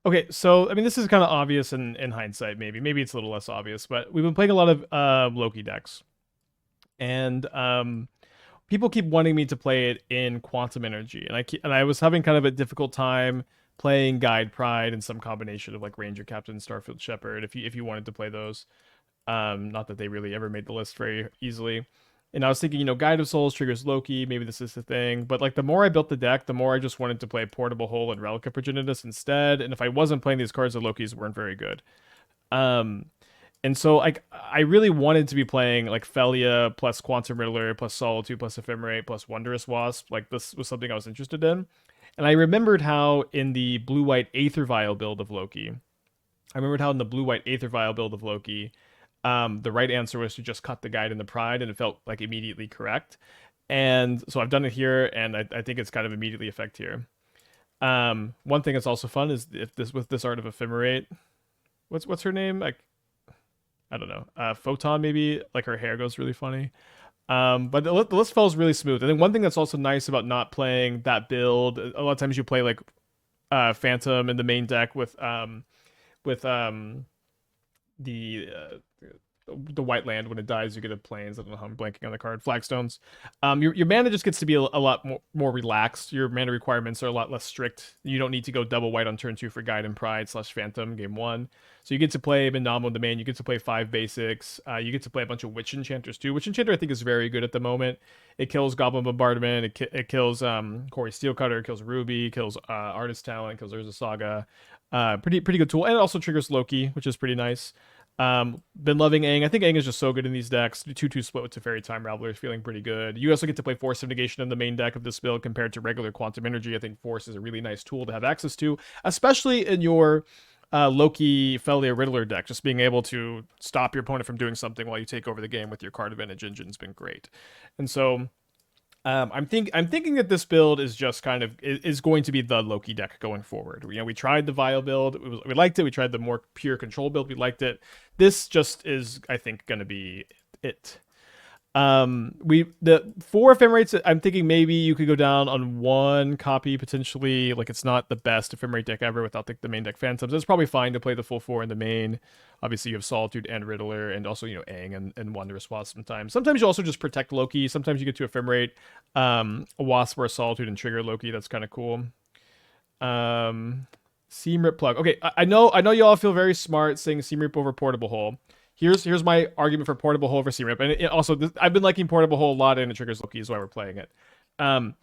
Okay, so I mean, this is kind of obvious in hindsight. Maybe it's a little less obvious, but we've been playing a lot of Loki decks, and people keep wanting me to play it in Quantum Energy, and I was having kind of a difficult time playing Guide Pride and some combination of like Ranger Captain, Starfield Shepherd. If you wanted to play those, not that they really ever made the list very easily. And I was thinking, Guide of Souls triggers Loki. Maybe this is the thing. But like the more I built the deck, the more I just wanted to play Portable Hole and Relic of Progenitus instead. And if I wasn't playing these cards, the Lokis weren't very good. Um, and so like I really wanted to be playing like Phelia plus Quantum Riddler plus Solitude plus Ephemerate plus Wondrous Wasp. Like this was something I was interested in. And I remembered how in the blue-white Aether Vial build of Loki, the right answer was to just cut the guide and the pride, and it felt like immediately correct. And so I've done it here, and I think it's kind of immediately effect here. One thing that's also fun is if this with this art of Ephemerate, what's her name? Like I don't know, Photon maybe. Like her hair goes really funny. But the list falls really smooth. I think one thing that's also nice about not playing that build, a lot of times you play like Phantom in the main deck with the white land. When it dies, you get a plains. I don't know how I'm blanking on the card. Flagstones. Your mana just gets to be a lot more relaxed. Your mana requirements are a lot less strict. You don't need to go double white on turn 2 for Guide and Pride / Phantom game 1. So you get to play Minamo in the main. You get to play 5 basics. You get to play a bunch of Witch Enchanters too. Witch Enchanter I think is very good at the moment. It kills Goblin Bombardment. It kills Corey Steelcutter. It kills Ruby. Kills Artist Talent. Kills Urza Saga. Pretty good tool. And it also triggers Loki, which is pretty nice. Been loving Aang. I think Aang is just so good in these decks. 2/2 split with Teferi Time Raveler is feeling pretty good. You also get to play Force of Negation in the main deck of this build compared to regular Quantum Energy. I think Force is a really nice tool to have access to, especially in your Loki Phelia Riddler deck. Just being able to stop your opponent from doing something while you take over the game with your card advantage engine has been great. And so I'm thinking that this build is just kind of is going to be the Loki deck going forward. We tried the Vial build, we liked it. We tried the more pure control build, we liked it. This just is, I think, going to be it. The 4 Ephemerates, I'm thinking maybe you could go down on 1 copy potentially. Like it's not the best Ephemerate deck ever without the main deck Phantoms. It's probably fine to play the full 4 in the main. Obviously you have Solitude and Riddler, and also Aang and Wondrous Wasp sometimes. Sometimes you also just protect Loki. Sometimes you get to Ephemerate a Wasp or a Solitude and trigger Loki. That's kind of cool. Seam Rip Plug. Okay, I know y'all feel very smart saying Seam Rip over Portable Hole. Here's my argument for Portable Hole over Seam Rip. And I've been liking Portable Hole a lot, and it triggers Loki, is why we're playing it. Boros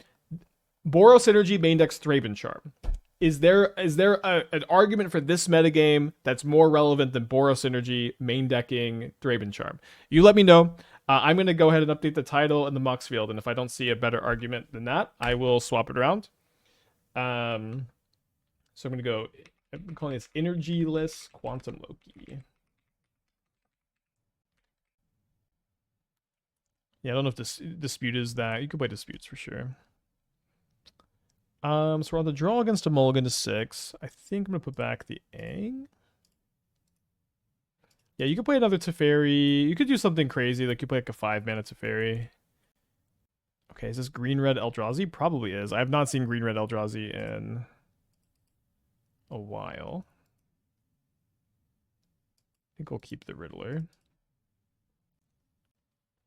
Synergy main deck's Thraben Charm. Is there an argument for this metagame that's more relevant than Boros Synergy main decking Thraben Charm? You let me know. I'm going to go ahead and update the title in the Mox field, and if I don't see a better argument than that, I will swap it around. So I'm going to go, I'm calling this Energyless Quantum Loki. Yeah, I don't know if this dispute is that. You could play disputes for sure. So we're on the draw against a mulligan to 6. I think I'm gonna put back the Aang. Yeah, you could play another Teferi. You could do something crazy, like you play like a 5-mana Teferi. Okay, is this green-red Eldrazi? Probably is. I have not seen green-red Eldrazi in a while. I think we'll keep the Riddler.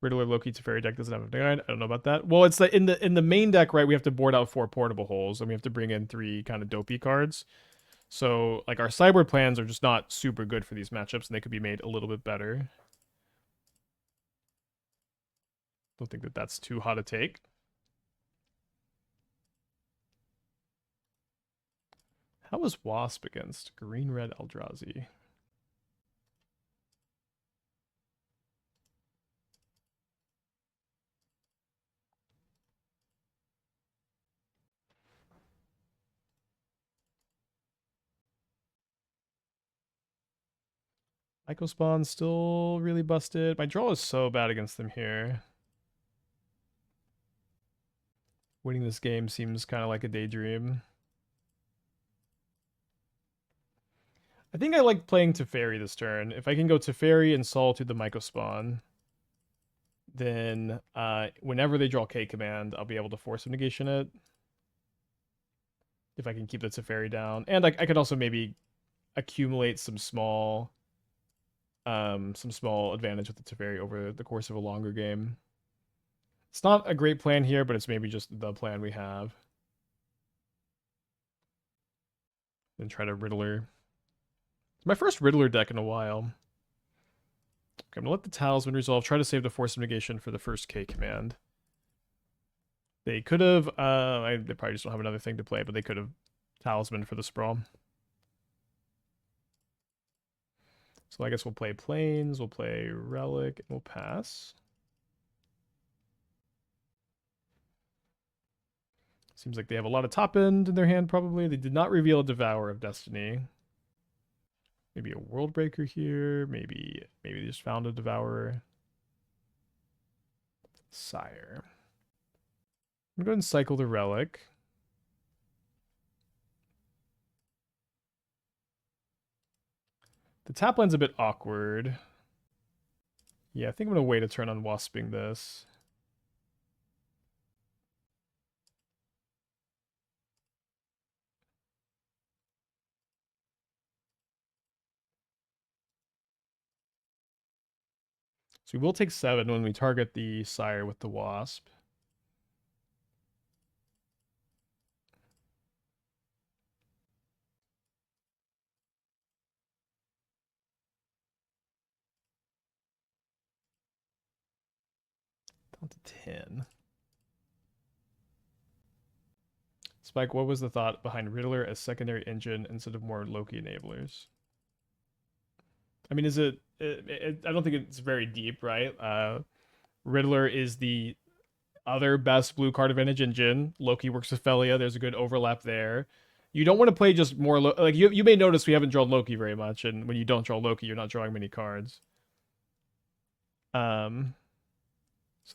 Riddler Loki Teferi deck doesn't have a guide. I don't know about that. Well, it's in the main deck, right? We have to board out 4 Portable Holes, and we have to bring in 3 kind of dopey cards. So like our sideboard plans are just not super good for these matchups, and they could be made a little bit better. Don't think that that's too hot a take. How was Wasp against green-red Eldrazi? Echo Spawn's still really busted. My draw is so bad against them here. Winning this game seems kind of like a daydream. I think I like playing Teferi this turn. If I can go Teferi and Solitude the Myco Spawn, then whenever they draw K command, I'll be able to Force of Negation it. If I can keep the Teferi down. And I could also maybe accumulate some small advantage with the Teferi over the course of a longer game. It's not a great plan here, but it's maybe just the plan we have. Then try to Riddler. It's my first Riddler deck in a while. Okay, I'm gonna let the Talisman resolve. Try to save the Force of Negation for the first K command. They could have, they probably just don't have another thing to play, but they could have Talisman for the Sprawl. So I guess we'll play Plains, we'll play Relic, and we'll pass. Seems like they have a lot of top end in their hand, probably. They did not reveal a Devourer of Destiny. Maybe a World Breaker here. Maybe they just found a Devourer. Sire. I'm going to go ahead and cycle the Relic. The tap line's a bit awkward. Yeah, I think I'm going to wait a turn on Wasping this. So we will take 7 when we target the Sire with the Wasp. Down to 10. Spike, what was the thought behind Riddler as secondary engine instead of more Loki enablers? I mean, is it I don't think it's very deep, right? Riddler is the other best blue card advantage engine. Loki works with Phelia. There's a good overlap there. You don't want to play just more like you may notice we haven't drawn Loki very much, and when you don't draw Loki, you're not drawing many cards. So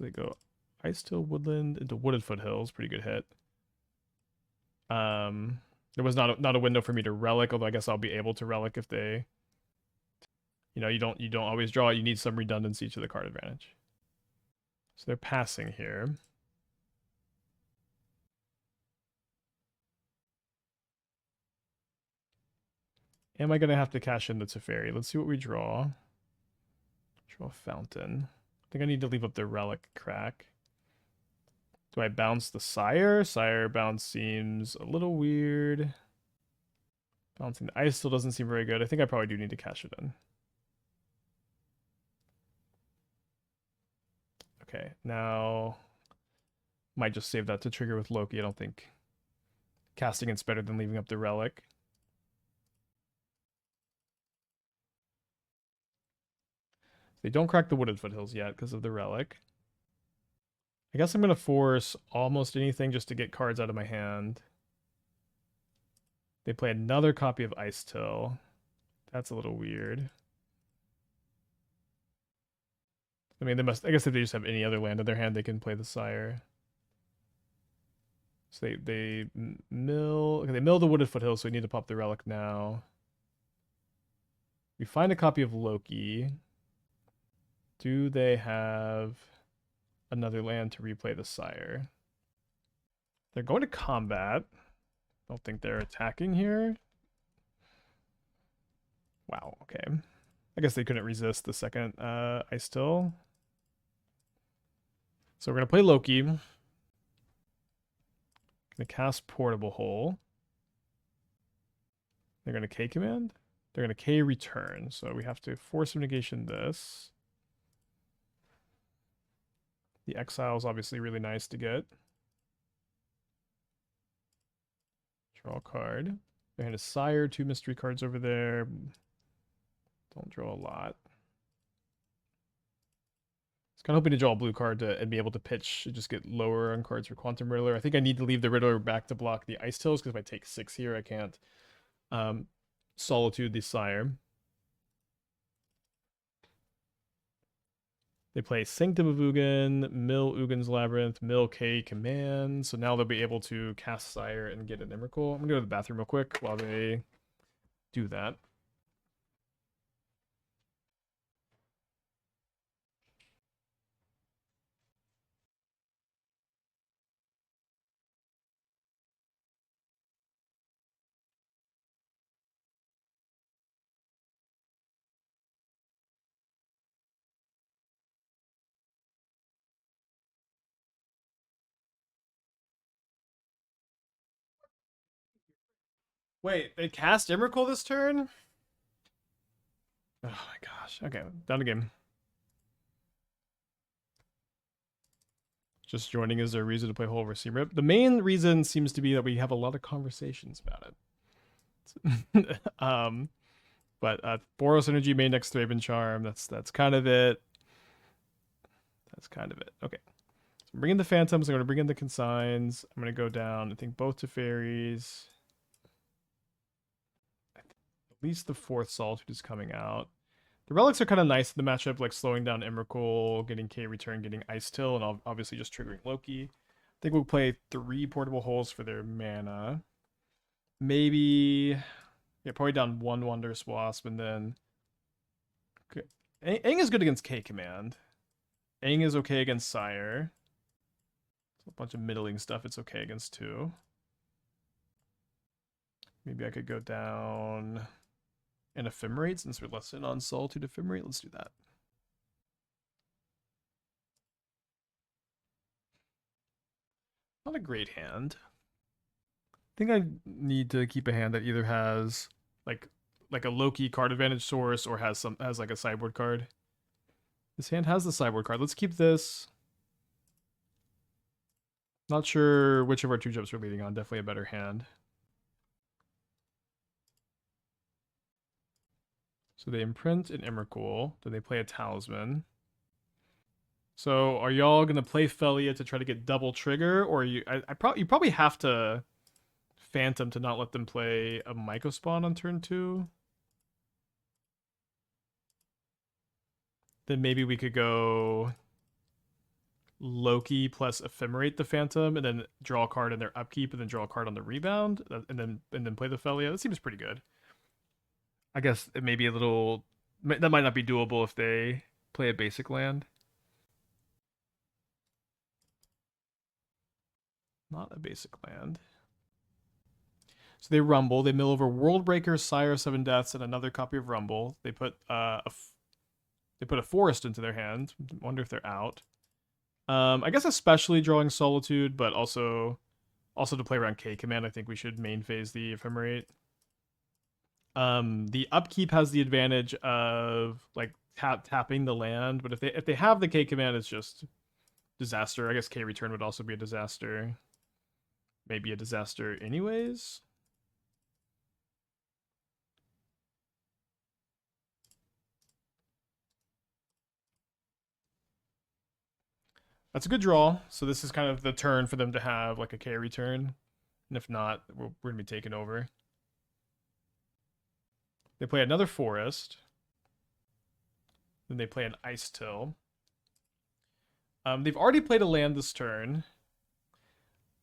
they go Ice Till Woodland into Wooded Foothills, pretty good hit. There was not a window for me to Relic, although I guess I'll be able to Relic if they, you don't always draw it. You need some redundancy to the card advantage. So they're passing here. Am I going to have to cash in the Teferi? Let's see what we draw. Draw a Fountain. I think I need to leave up the Relic crack. Do I bounce the Sire? Sire bounce seems a little weird. Bouncing the Ice still doesn't seem very good. I think I probably do need to cash it in. Okay, now might just save that to trigger with Loki. I don't think casting it's better than leaving up the Relic. They don't crack the Wooded Foothills yet because of the Relic. I guess I'm going to force almost anything just to get cards out of my hand. They play another copy of Ice Till. That's a little weird. I mean, I guess if they just have any other land in their hand, they can play the Sire. So they mill. Okay, they mill the Wooded Foothills, so we need to pop the Relic now. We find a copy of Loki. Do they have another land to replay the Sire? They're going to combat. Don't think they're attacking here. Wow, okay. I guess they couldn't resist the second Ice Till. So we're going to play Loki. Going to cast Portable Hole. They're going to K command. They're going to K return. So we have to Force of Negation this. The exile is obviously really nice to get. Draw a card. Their hand is Sire, 2 mystery cards over there. Don't draw a lot. I was kind of hoping to draw a blue card and be able to pitch and just get lower on cards for Quantum Riddler. I think I need to leave the Riddler back to block the Ice Tills, because if I take 6 here, I can't Solitude the Sire. They play Sanctum of Ugin, mill Ugin's Labyrinth, mill K command. So now they'll be able to cast Sire and get an Emrakul. I'm going to go to the bathroom real quick while they do that. Wait, they cast Emrakul this turn? Oh my gosh. Okay, down the game. Just joining is there a reason to play Whole Receiver Rip? The main reason seems to be that we have a lot of conversations about it. But Boros Energy main next Thraben Charm. That's kind of it. That's kind of it. Okay. So I'm bringing the Phantoms. I'm going to bring in the Consigns. I'm going to go down. I think both Teferis. At least the fourth Solitude is coming out. The relics are kind of nice in the matchup, like slowing down Emrakul, getting K return, getting Ice Till, and obviously just triggering Loki. I think we'll play 3 portable holes for their mana. Maybe, yeah, probably down 1 Wondrous Wasp, and then Aang is good against K command. Aang is okay against Sire. A bunch of middling stuff it's okay against too. Maybe I could go down an Ephemerate since we're less in on Solitude Ephemerate. Let's do that. Not a great hand. I think I need to keep a hand that either has like a Loki card advantage source or has like a sideboard card. This hand has the sideboard card. Let's keep this. Not sure which of our 2-drops we're leading on. Definitely a better hand. So they imprint an Emrakul. Then they play a Talisman. So are y'all gonna play Phelia to try to get double trigger, or you probably have to Phantom to not let them play a Mycospawn on turn 2? Then maybe we could go Loki plus Ephemerate the Phantom, and then draw a card in their upkeep, and then draw a card on the rebound, and then play the Phelia. That seems pretty good. I guess it may be a little. That might not be doable if they play a basic land. Not a basic land. So they rumble. They mill over Worldbreaker, Sire of Seven Deaths, and another copy of Rumble. They put they put a forest into their hand. Wonder if they're out. I guess especially drawing Solitude, but also to play around K command. I think we should main phase the Ephemerate. The upkeep has the advantage of like tapping the land, but if they have the K command, it's just disaster. I guess K return would also be a disaster. Maybe a disaster anyways. That's a good draw. So this is kind of the turn for them to have like a K return. And if not, we're going to be taken over. They play another forest. Then they play an Ice Till. They've already played a land this turn.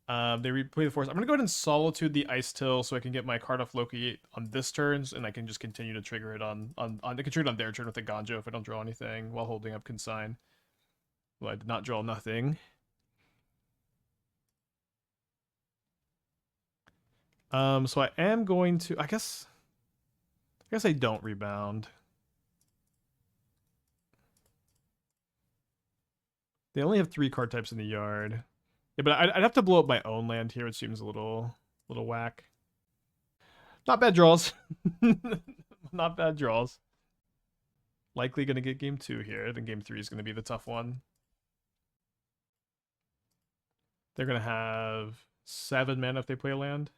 They replay the forest. I'm going to go ahead and Solitude the Ice Till so I can get my card off Loki on this turn, and I can just continue to trigger it on they can trigger it on their turn with the Eiganjo if I don't draw anything while holding up Consign. Well, I did not draw nothing. So I am going to. I guess I don't rebound. They only have 3 card types in the yard. Yeah, but I'd have to blow up my own land here. It seems a little whack. Not bad draws. Not bad draws. Likely going to get game 2 here. Then game 3 is going to be the tough one. They're going to have 7 mana if they play a land.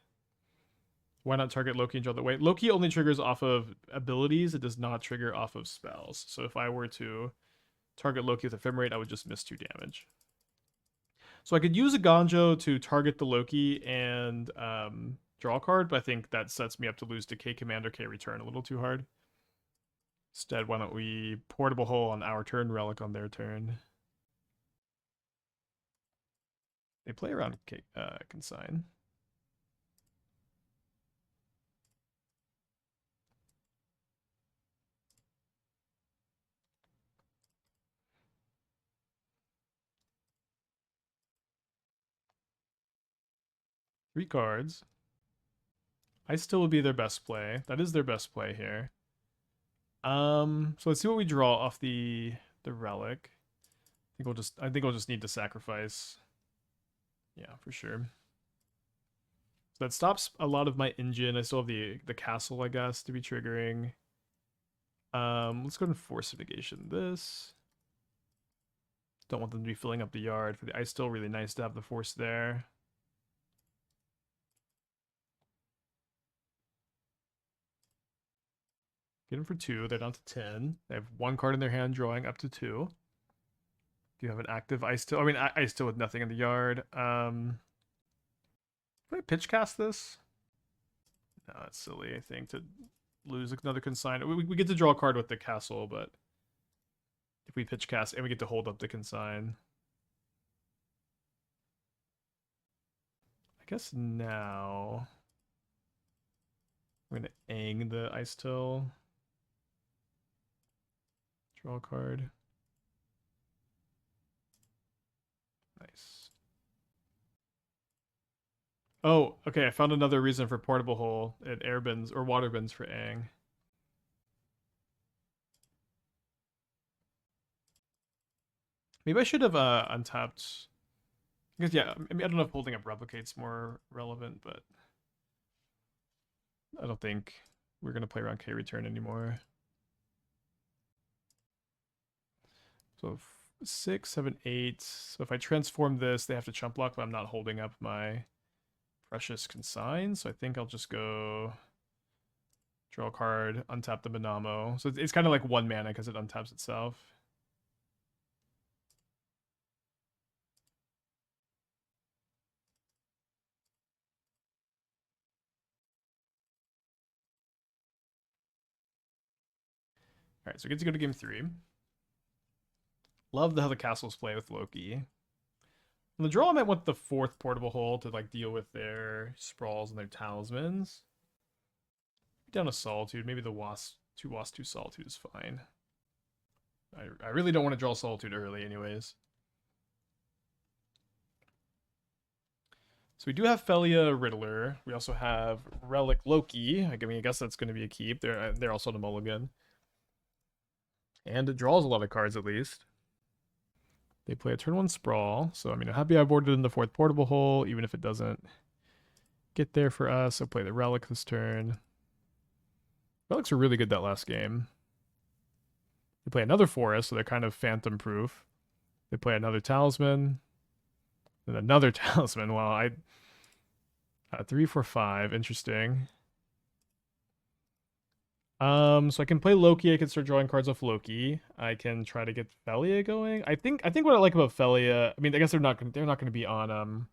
Why not target Loki and draw the way? Loki only triggers off of abilities. It does not trigger off of spells. So if I were to target Loki with Ephemerate, I would just miss 2 damage. So I could use a Eiganjo to target the Loki and draw a card, but I think that sets me up to lose to K command or K return a little too hard. Instead, why don't we portable hole on our turn, relic on their turn. They play around Consign. Three cards. I still would be their best play. That is their best play here. So let's see what we draw off the relic. I think we'll just need to sacrifice. Yeah, for sure. that stops a lot of my engine. I still have the castle, I guess, to be triggering. Let's go ahead and Force of Negation this. Don't want them to be filling up the yard. For the ice, still really nice to have the force there. Get them for 2. They're down to 10. They have 1 card in their hand, drawing up to 2. Do you have an active ice still? I mean, ice still with nothing in the yard. Can I pitch cast this? No, that's silly, I think, to lose another consign. We get to draw a card with the castle, but if we pitch cast and we get to hold up the consign. I guess now we're gonna Aang the ice till. Draw a card. Nice. Oh, okay. I found another reason for portable hole at air bins or water bins for Aang. Maybe I should have untapped. Because yeah, I mean, I don't know if holding up replicate's more relevant, but I don't think we're gonna play around K return anymore. So 6, 7, 8. So if I transform this, they have to chump block, but I'm not holding up my precious consign. So I think I'll just go draw a card, untap the Minamo. So it's kind of like 1 mana because it untaps itself. All right, so we get to go to game 3. Love how the castles play with Loki. On the draw, I might want the 4th portable hole to like deal with their sprawls and their talismans. Down to Solitude. Maybe the Wasp, 2 Wasp, 2 Solitude is fine. I really don't want to draw Solitude early anyways. So we do have Phelia Riddler. We also have Relic Loki. I mean, I guess that's going to be a keep. They're also the mulligan. And it draws a lot of cards at least. They play a turn 1 sprawl. So I mean, I'm happy I boarded in the 4th portable hole, even if it doesn't get there for us. I'll play the Relic this turn. Relics were really good that last game. They play another forest, so they're kind of phantom proof. They play another talisman. And another talisman. Wow, 3, 4, 5. Interesting. So I can play Loki. I can start drawing cards off Loki. I can try to get Phelia going. I think what I like about Phelia, I mean, I guess they're not gonna be on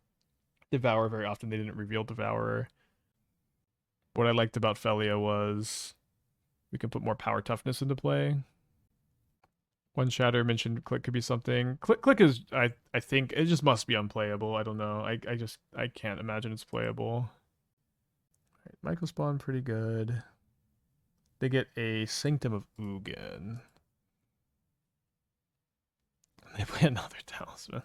Devour very often. They didn't reveal Devourer. What I liked about Phelia was we can put more power toughness into play. One Shatter mentioned Click could be something. Click is I think it just must be unplayable. I don't know. I can't imagine it's playable. Right, Michael Spawn pretty good. They get a Sanctum of Ugin. They play another talisman.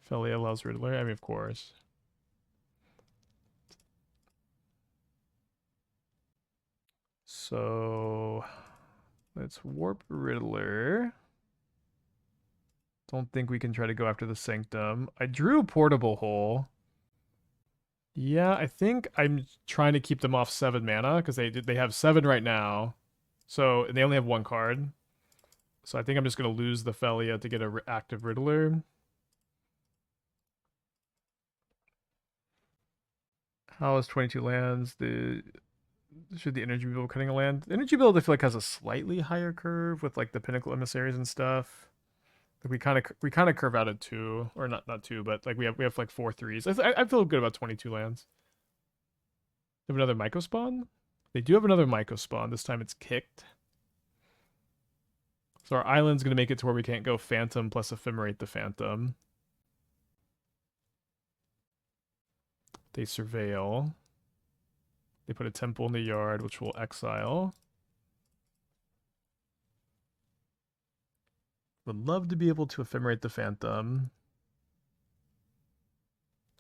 Phelia allows Riddler. I mean, of course. So let's warp Riddler. Don't think we can try to go after the Sanctum. I drew Portable Hole. Yeah, I think I'm trying to keep them off 7 mana because they have 7 right now. So they only have 1 card. So I think I'm just going to lose the Phelia to get an active Riddler. How is 22 lands? Should the energy build cutting a land? The energy build I feel like has a slightly higher curve with like the Pinnacle Emissaries and stuff. Like we kind of curve out at 2, or not 2, but like we have like 4 3s. I feel good about 22 lands. They have another Myco spawn. They do have another Myco spawn. This time it's kicked. So our island's gonna make it to where we can't go Phantom plus Ephemerate the Phantom. They surveil. They put a temple in the yard, which will exile. Would love to be able to Ephemerate the Phantom.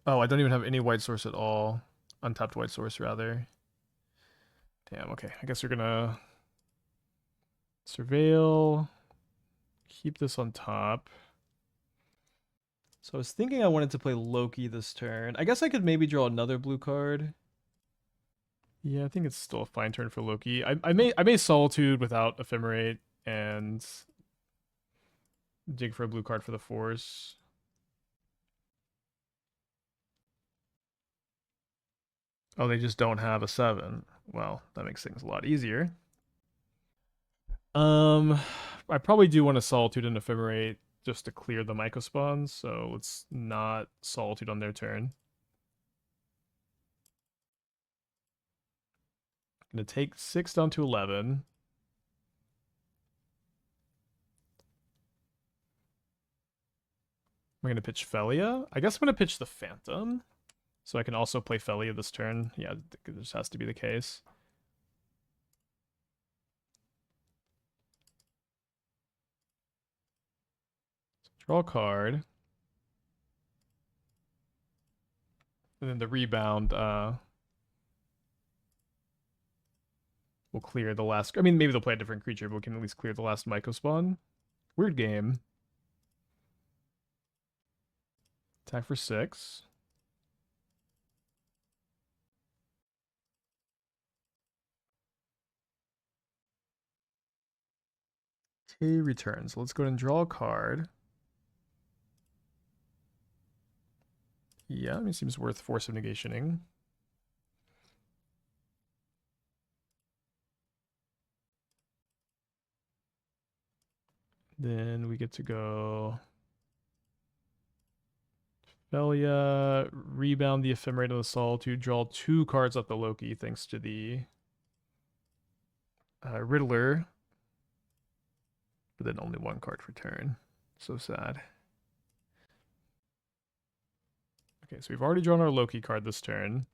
Oh, I don't even have any white source at all. Untapped white source, rather. Damn, okay. I guess we're gonna surveil. Keep this on top. So I was thinking I wanted to play Loki this turn. I guess I could maybe draw another blue card. Yeah, I think it's still a fine turn for Loki. I may Solitude without Ephemerate and dig for a blue card for the Force. Oh, they just don't have a 7. Well, that makes things a lot easier. Um, I probably do want to Solitude and Ephemerate just to clear the Myco spawns, so let's not Solitude on their turn. Gonna take 6 down to 11. I'm gonna pitch Phelia. I guess I'm gonna pitch the Phantom, so I can also play Phelia this turn. Yeah, this has to be the case. Draw a card. And then the rebound will clear the last. I mean, maybe they'll play a different creature, but we can at least clear the last Myco spawn. Weird game. Attack for 6. Tay returns. Let's go ahead and draw a card. Yeah, it seems worth Force of Negationing. Then we get to go Phelia, rebound the Ephemerate of the Solitude, draw 2 cards off the Loki thanks to the Riddler. But then only 1 card per turn. So sad. Okay, so we've already drawn our Loki card this turn.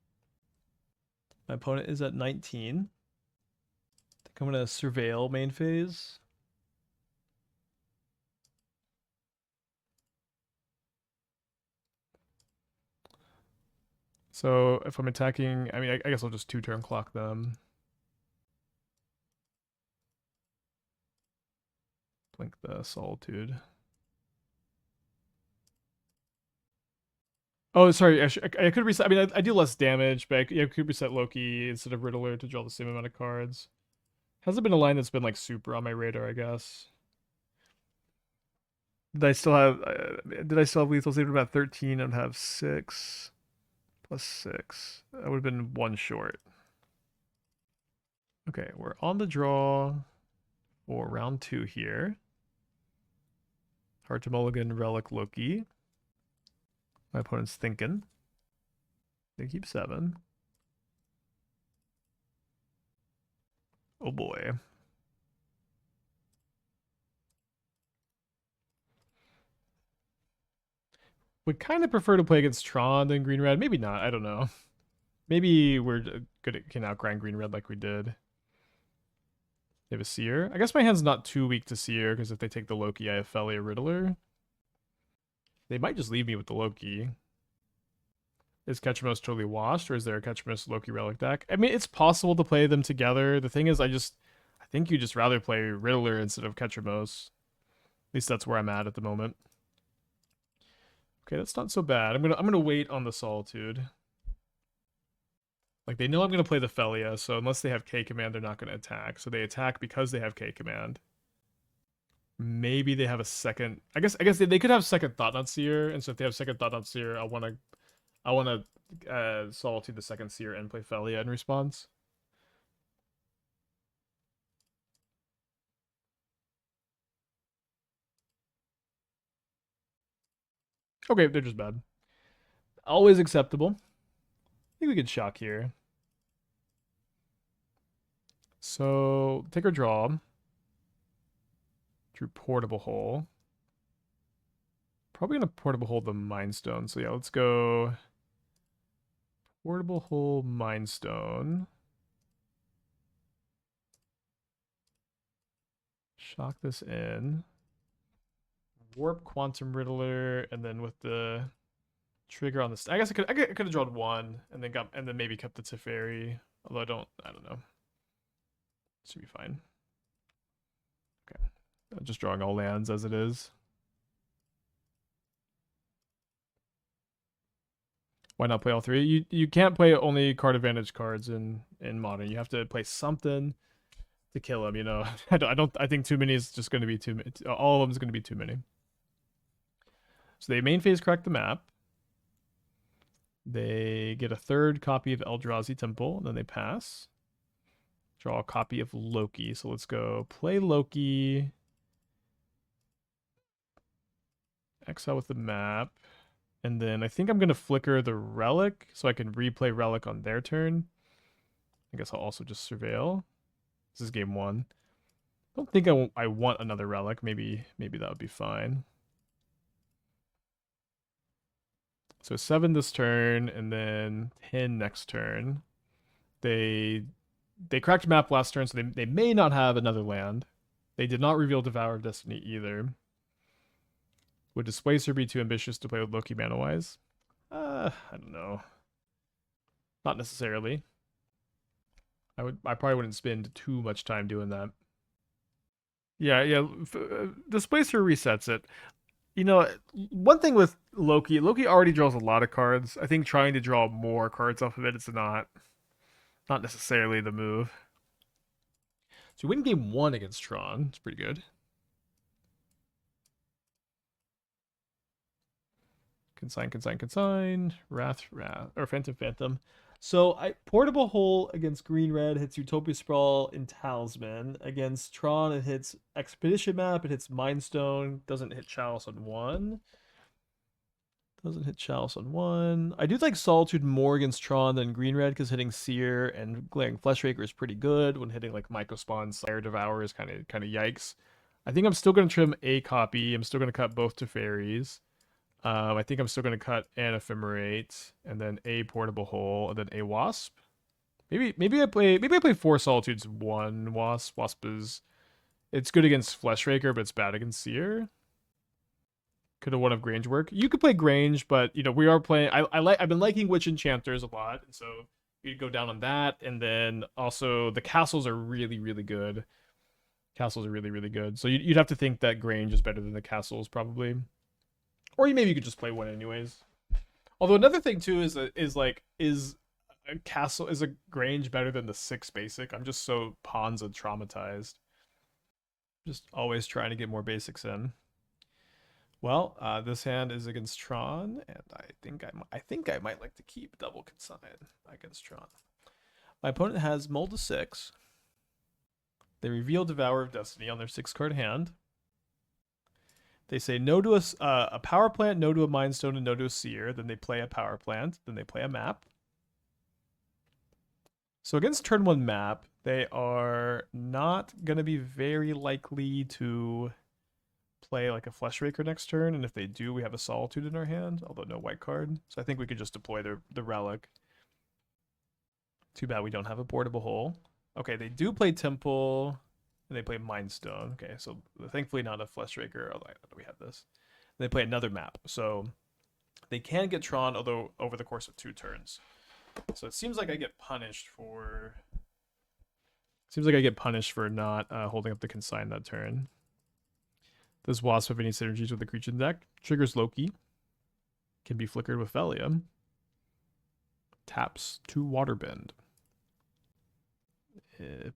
My opponent is at 19. I think I'm going to Surveil main phase. So if I'm attacking, I mean, I guess I'll just 2-turn clock them. Blink the Solitude. Oh, sorry. I could reset. I mean, I do less damage, but I could reset Loki instead of Riddler to draw the same amount of cards. Hasn't been a line that's been like super on my radar, I guess. Did I still have? Did I still have lethal save about 13 and have 6 plus 6? That would have been 1 short. Okay, we're on the draw for round 2 here. Hard to mulligan Relic Loki. My opponent's thinking. They keep 7. Oh boy. Would kind of prefer to play against Tron than Green Red. Maybe not. I don't know. Maybe we're good at can outgrind Green Red like we did. They have a Seer. I guess my hand's not too weak to Seer because if they take the Loki, I have Phelia Riddler. They might just leave me with the Loki. Is Ketchumos totally washed, or is there a Ketchumos Loki Relic deck? I mean, it's possible to play them together. The thing is, I think you just rather play Riddler instead of Ketchumos. At least that's where I'm at the moment. Okay, that's not so bad. I'm gonna wait on the Solitude. Like, they know I'm gonna play the Phelia, so unless they have K command, they're not gonna attack. So they attack because they have K command. Maybe they have a second. I guess they could have second thought on Seer, and so if they have second thought on Seer, I wanna Solitude the second Seer and play Phelia in response. Okay, they're just bad. Always acceptable. I think we could shock here. So take our draw. Drew Portable Hole. Probably gonna Portable Hole the Mind Stone. So yeah, let's go Portable Hole Mind Stone. Shock this in. Warp Quantum Riddler, and then with the trigger on this, I guess I could have drawn 1 and then maybe kept the Teferi. Although I don't know. Should be fine. Okay, just drawing all lands as it is. Why not play all three? You can't play only card advantage cards in modern. You have to play something to kill him. You know, I think too many is just going to be too many. All of them is going to be too many. So they main phase crack the map. They get a third copy of Eldrazi Temple, and then they pass. Draw a copy of Loki. So let's go play Loki. Exile with the map. And then I think I'm going to flicker the Relic so I can replay Relic on their turn. I guess I'll also just Surveil. This is game 1. I don't think I want another Relic. Maybe that would be fine. So 7 this turn, and then 10 next turn. They cracked map last turn, so they may not have another land. They did not reveal Devour of Destiny either. Would Displacer be too ambitious to play with Loki mana-wise? I don't know. Not necessarily. I probably wouldn't spend too much time doing that. Yeah. Displacer resets it. You know, one thing with Loki already draws a lot of cards. I think trying to draw more cards off of it is not necessarily the move. So we win game 1 against Tron. It's pretty good. Consign. Wrath, or Phantom. So Portable Hole against Green Red hits Utopia Sprawl and Talisman. Against Tron, it hits Expedition Map, it hits Mindstone, doesn't hit Chalice on 1. I do like Solitude more against Tron than Green Red because hitting Seer and Glaring Fleshraker is pretty good. When hitting like Mycospawn, Sire Devour is kind of yikes. I think I'm still going to trim a copy. I'm still going to cut both Teferis. I think I'm still going to cut an Ephemerate, and then a Portable Hole, and then a Wasp. Maybe I play 4 Solitudes, 1 Wasp. Wasp is, it's good against Fleshraker, but it's bad against Seer. Could have one of Grange work. You could play Grange, but you know we are playing. I've been liking Witch Enchanters a lot, and so you'd go down on that, and then also the castles are really good. So you'd have to think that Grange is better than the castles probably. Or maybe you could just play one anyways. Although another thing too is a castle, is a Grange better than the 6 basic? I'm just so Ponza traumatized. Just always trying to get more basics in. Well, this hand is against Tron, and I think I might like to keep double Consign against Tron. My opponent has Mold to 6. They reveal Devour of Destiny on their 6-card hand. They say no to a power plant, no to a Mind Stone, and no to a Seer. Then they play a power plant. Then they play a map. So against turn 1 map, they are not going to be very likely to play like a Fleshraker next turn. And if they do, we have a Solitude in our hand, although no white card. So I think we could just deploy the Relic. Too bad we don't have a Portable Hole. Okay, they do play Temple. And they play Mind Stone. Okay, so thankfully not a Fleshraker. Although we have this. And they play another map. So they can get Tron, although over the course of 2 turns. So it seems like I get punished for. Not holding up the Consign that turn. Does Wasp have any synergies with the creature in the deck? Triggers Loki. Can be flickered with Phelia. Taps to Waterbend.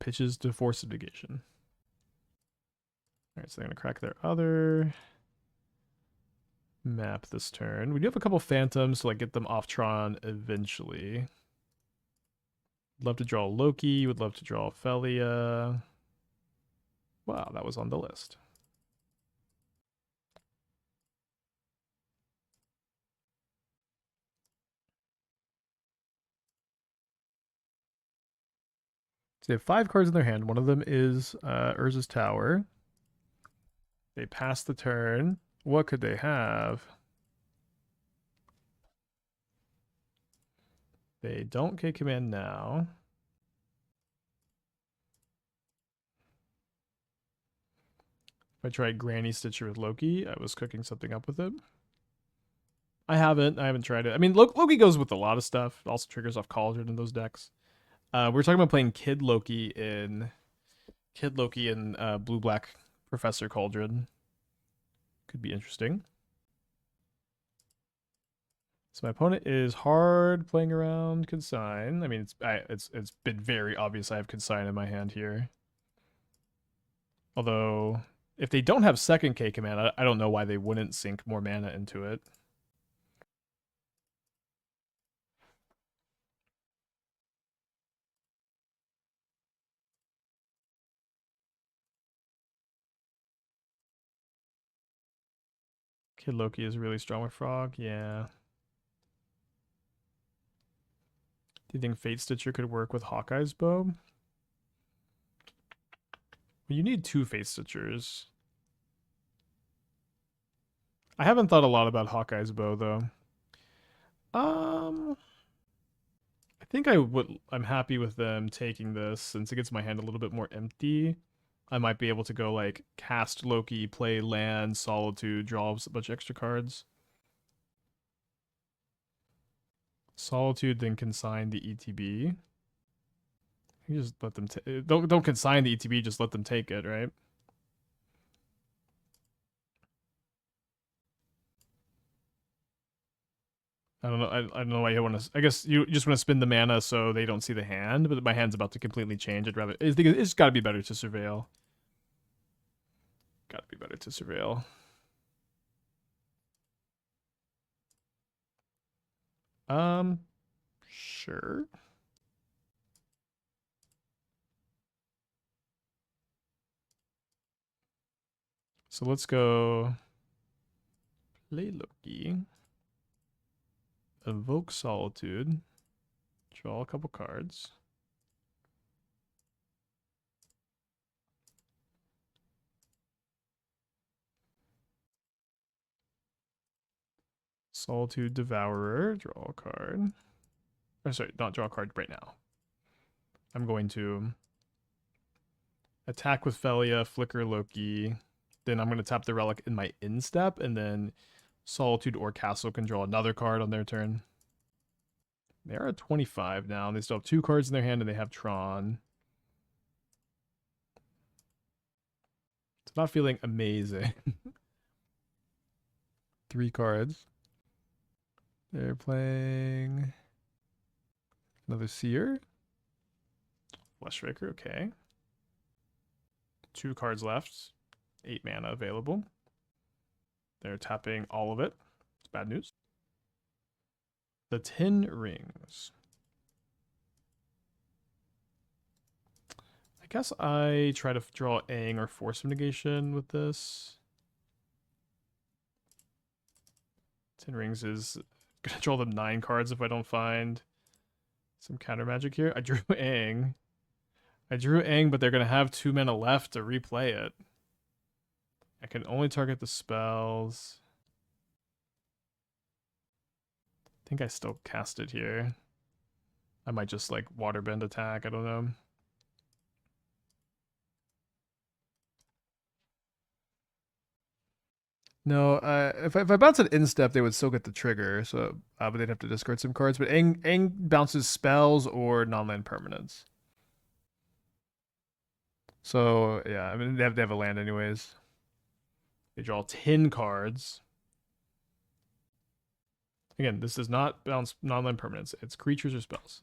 Pitches to Force of Negation. Alright, so they're going to crack their other map this turn. We do have a couple Phantoms to like get them off Tron eventually. Love to draw Loki. Would love to draw Phelia. Wow, that was on the list. So they have 5 cards in their hand. One of them is Urza's Tower. They pass the turn. What could they have? They don't get command now. If I tried Granny Stitcher with Loki, I was cooking something up with it. I haven't tried it. I mean, Loki goes with a lot of stuff. It also triggers off Cauldron in those decks. We're talking about playing Kid Loki in Blue-Black Professor Cauldron. Could be interesting. So my opponent is hard playing around Consign. I mean, it's been very obvious I have Consign in my hand here. Although, if they don't have second K command, I don't know why they wouldn't sink more mana into it. Kid Loki is really strong with Frog, yeah. Do you think Fate Stitcher could work with Hawkeye's bow? Well, you need two Fate Stitchers. I haven't thought a lot about Hawkeye's bow though. I think I'm happy with them taking this since it gets my hand a little bit more empty. I might be able to go like cast Loki, play land, Solitude, draw a bunch of extra cards. Solitude, then consign the ETB. You just let them don't consign the ETB, just let them take it, right? I don't know. I don't know why you want to. I guess you just want to spend the mana so they don't see the hand. But my hand's about to completely change. I'd rather. I think it's got to be better to surveil. Got to be better to surveil. Sure. So let's go play Loki. Evoke Solitude. Draw a couple cards. Solitude Devourer. Draw a card. Or sorry, not draw a card right now. I'm going to attack with Phelia, flicker Loki. Then I'm going to tap the relic in my instep, and then Solitude or Castle can draw another card on their turn. They are at 25 now, and they still have 2 cards in their hand, and they have Tron. It's not feeling amazing. 3 cards. They're playing another Seer. Fleshraker, okay. 2 cards left. 8 mana available. They're tapping all of it. It's bad news. The 10 rings. I guess I try to draw Aang or Force of Negation with this. 10 rings is gonna draw them 9 cards if I don't find some counter magic here. I drew Aang. But they're gonna have 2 mana left to replay it. I can only target the spells. I think I still cast it here. I might just like waterbend attack. I don't know. No, if I bounce an instep, they would still get the trigger. So, but they'd have to discard some cards. But Aang bounces spells or non-land permanents. So yeah, I mean they have a land anyways. They draw 10 cards. Again, this does not bounce non-land permanents. It's creatures or spells.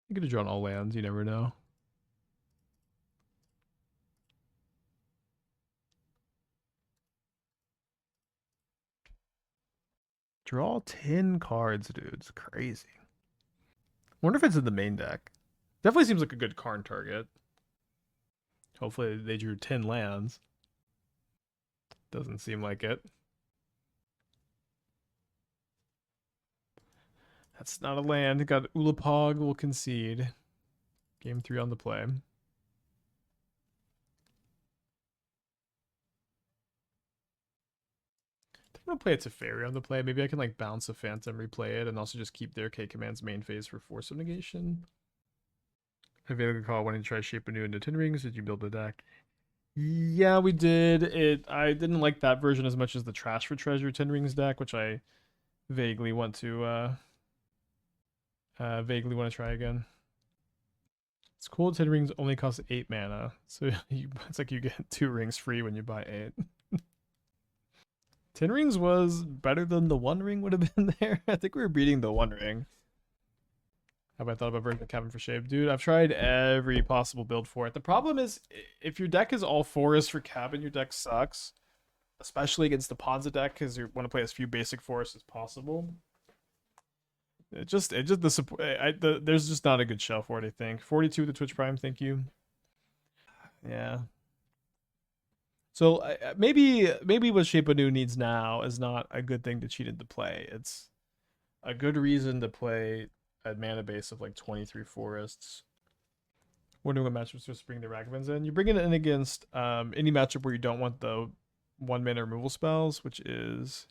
You could have drawn all lands. You never know. Draw 10 cards, dude. It's crazy. Wonder if it's in the main deck. Definitely seems like a good Karn target. Hopefully they drew 10 lands. Doesn't seem like it. That's not a land. Got Ulapog will concede. Game 3 on the play. I'm gonna play a Teferi on the play. Maybe I can like bounce a Phantom, replay it, and also just keep their K commands main phase for Force of Negation. Available call wanting to try shape anew into 10 rings. Did you build a deck? Yeah, we did. I didn't like that version as much as the Trash for Treasure 10 rings deck, which I vaguely want to Vaguely want to try again. It's cool. 10 rings only cost 8 mana, so it's like you get 2 rings free when you buy 8. 10 rings was better than the 1 ring would have been there. I think we were beating the 1 ring. Have I thought about bringing the Cabin for Shape? Dude, I've tried every possible build for it. The problem is, if your deck is all forest for Cabin, your deck sucks. Especially against the Ponza deck, because you want to play as few basic forests as possible. There's just not a good shell for it, I think. 42 with the Twitch Prime, thank you. Yeah. So maybe what Shape Anu needs now is not a good thing to cheat into play. It's a good reason to play a mana base of like 23 forests. Wondering what matchups to bring the Ragavans in. You bring it in against any matchup where you don't want the 1 mana removal spells, which is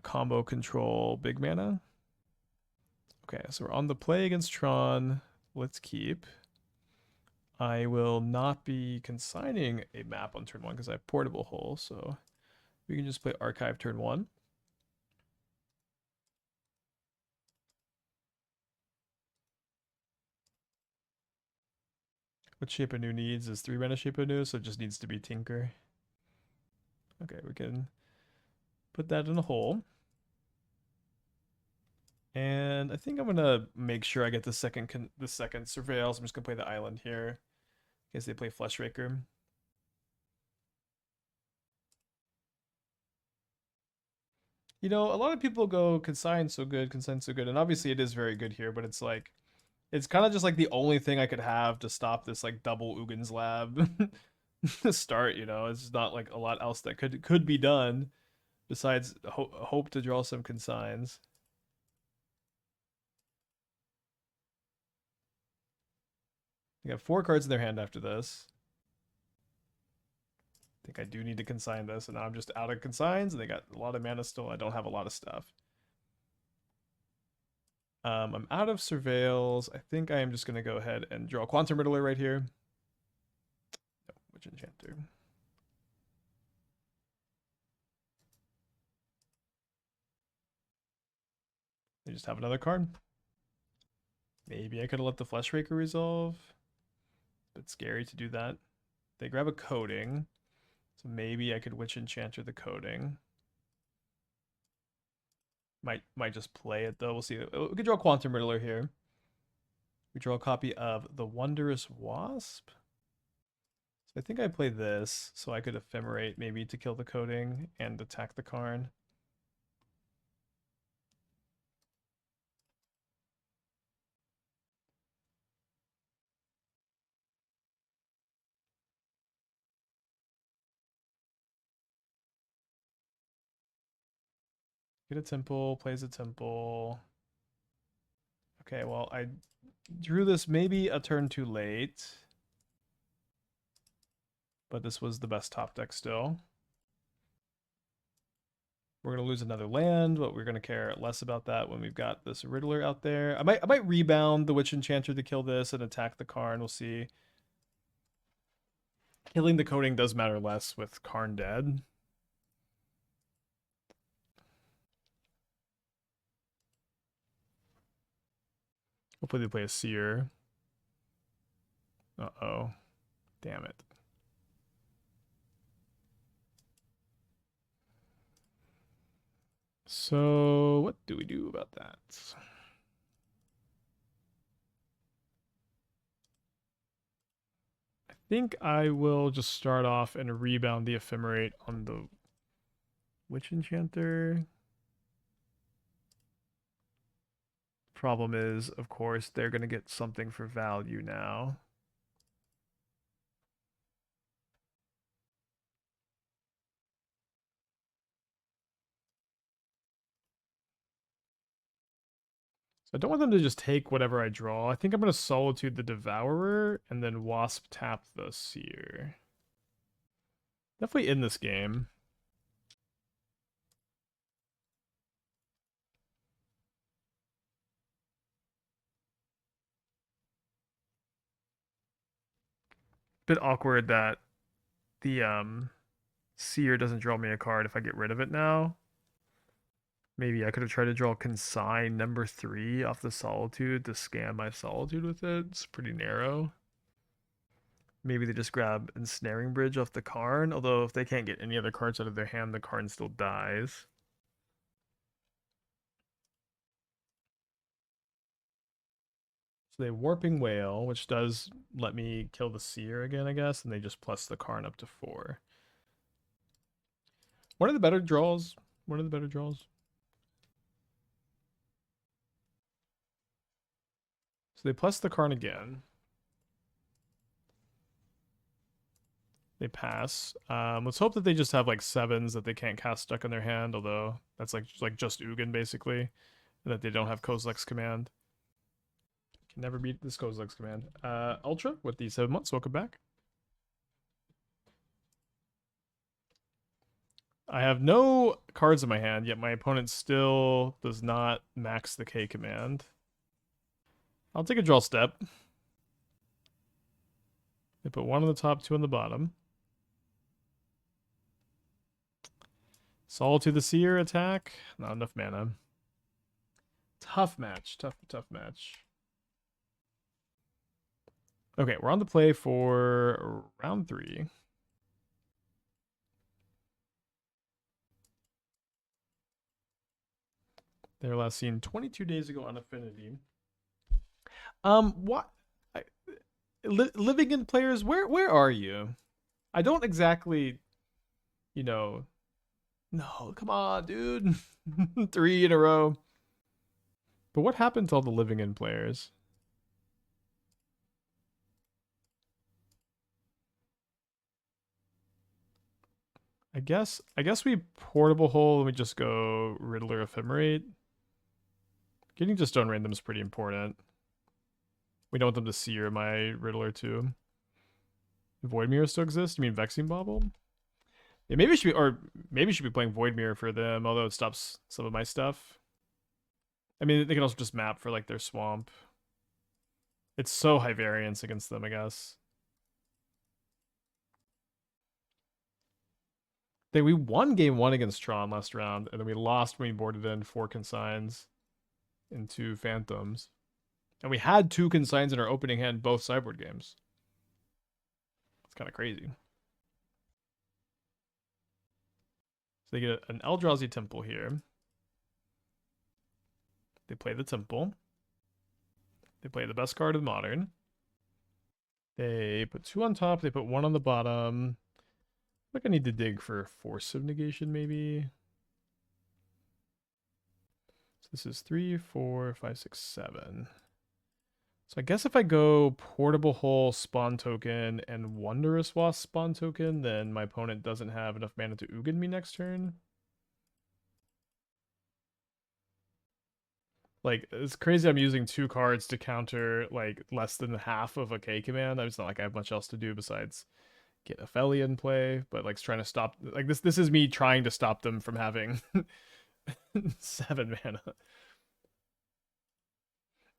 combo control big mana. Okay, so we're on the play against Tron. Let's keep. I will not be consigning a map on turn 1 because I have Portable Hole, so we can just play Archive turn 1. What Shape Anu needs is 3 mana Shape Anu, so it just needs to be Tinker. Okay, we can put that in a hole. And I think I'm gonna make sure I get the second Surveil. So I'm just gonna play the island here. In case they play Fleshraker. You know, a lot of people go Consign so good, and obviously it is very good here, but it's like it's kind of just like the only thing I could have to stop this like double Ugin's Lab start, you know. It's not like a lot else that could be done besides hope to draw some Consigns. They got 4 cards in their hand after this. I think I do need to consign this, and now I'm just out of consigns, and they got a lot of mana still. I don't have a lot of stuff. I'm out of surveils. I think I am just going to go ahead and draw Quantum Riddler right here. No, which Enchanter? They just have another card. Maybe I could have let the Fleshraker resolve. But scary to do that. They grab a coding. So maybe I could Witch Enchanter the coding. Might just play it though. We'll see. We could draw Quantum Riddler here. We draw a copy of the Wondrous Wasp. So I think I play this so I could Ephemerate maybe to kill the coding and attack the Karn. Get a temple, plays a temple. Okay, well, I drew this maybe a turn too late. But this was the best top deck still. We're going to lose another land, but we're going to care less about that when we've got this Riddler out there. I might rebound the Witch Enchanter to kill this and attack the Karn. We'll see. Killing the coding does matter less with Karn dead. Hopefully they play a Seer. Uh-oh. Damn it. So what do we do about that? I think I will just start off and rebound the Ephemerate on the Witch Enchanter. Problem is, of course, they're going to get something for value now. So I don't want them to just take whatever I draw. I think I'm going to Solitude the Devourer and then Wasp tap the Seer. Definitely in this game. Bit awkward that the Seer doesn't draw me a card if I get rid of it now. Maybe I could have tried to draw Consign number 3 off the Solitude to scam my Solitude with it. It's pretty narrow. Maybe they just grab Ensnaring Bridge off the Karn, although if they can't get any other cards out of their hand, the Karn still dies. So they Warping Whale, which does let me kill the Seer again, I guess, and they just plus the Karn up to 4. One of the better draws. One of the better draws. So they plus the Karn again. They pass. Let's hope that they just have like 7s that they can't cast stuck in their hand, although that's like just Ugin basically, and that they don't have Kozilek's command. Can never beat this Kozilek's command. Ultra with the 7 months. Welcome back. I have no cards in my hand, yet my opponent still does not max the K command. I'll take a draw step. They put 1 on the top, 2 on the bottom. Solitude the Seer attack. Not enough mana. Tough match. Tough match. Okay, we're on the play for round 3. They were last seen 22 days ago on Affinity. What? Living in players, where are you? I don't exactly, you know. No, come on, dude. 3 in a row. But what happened to all the living in players? I guess we portable hole and we just go Riddler Ephemerate. Getting just stone random is pretty important. We don't want them to sear my Riddler too. Void Mirror still exists? You mean Vexing Bauble? Yeah, maybe should be playing Void Mirror for them, although it stops some of my stuff. I mean, they can also just map for like their swamp. It's so high variance against them, I guess. We won game 1 against Tron last round, and then we lost when we boarded in 4 consigns and 2 phantoms. And we had 2 consigns in our opening hand both sideboard games. It's kind of crazy. So they get an Eldrazi Temple here. They play the Temple. They play the best card of Modern. They put 2 on top. They put 1 on the bottom. I think I need to dig for Force of Negation, maybe. So this is 3, 4, 5, 6, 7. So I guess if I go Portable Hole, Spawn Token, and Wondrous Wasp Spawn Token, then my opponent doesn't have enough mana to Ugin me next turn. Like, it's crazy I'm using 2 cards to counter, like, less than half of a K command. It's not like I have much else to do besides get a Phelia in play, but, like, trying to stop... Like, this is me trying to stop them from having 7 mana.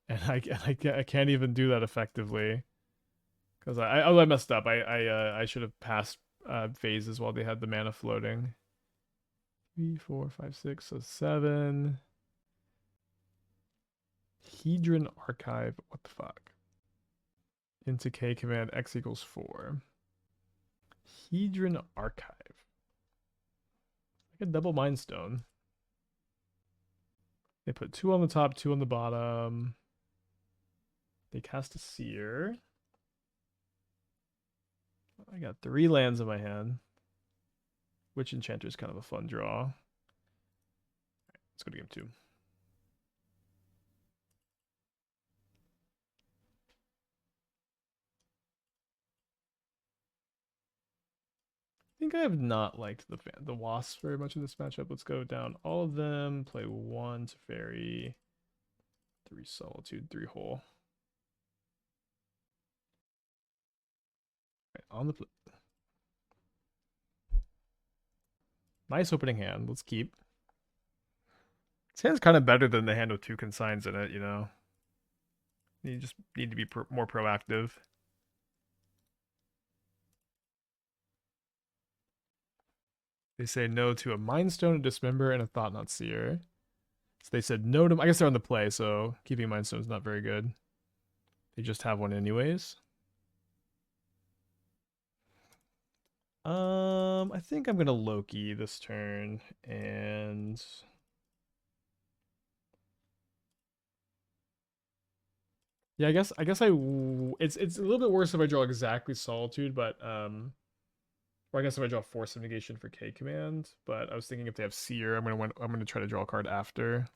And I can't even do that effectively. Because I messed up. I should have passed phases while they had the mana floating. 3, 4, 5, 6, so 7. Hedron Archive. What the fuck? Into K command X equals 4. Hedron Archive. Like a double Mind Stone. They put 2 on the top, 2 on the bottom. They cast a Seer. I got 3 lands in my hand. Which Enchanter is kind of a fun draw. Right, let's go to game 2. I think I have not liked the Wasps very much in this matchup. Let's go down all of them. Play 1 Teferi, 3 Solitude, 3 Hole. Right, on the flip. Nice opening hand. Let's keep. This hand's kind of better than the hand with 2 consigns in it, you know. You just need to be more proactive. They say no to a Mind Stone, a Dismember, and a Thought Not Seer. So they said no to. I guess they're on the play, so keeping Mind Stone is not very good. They just have one anyways. I think I'm gonna Loki this turn, and yeah, it's a little bit worse if I draw exactly Solitude, but or I guess if I draw Force of Negation for K command. But I was thinking if they have Seer, I'm gonna try to draw a card after.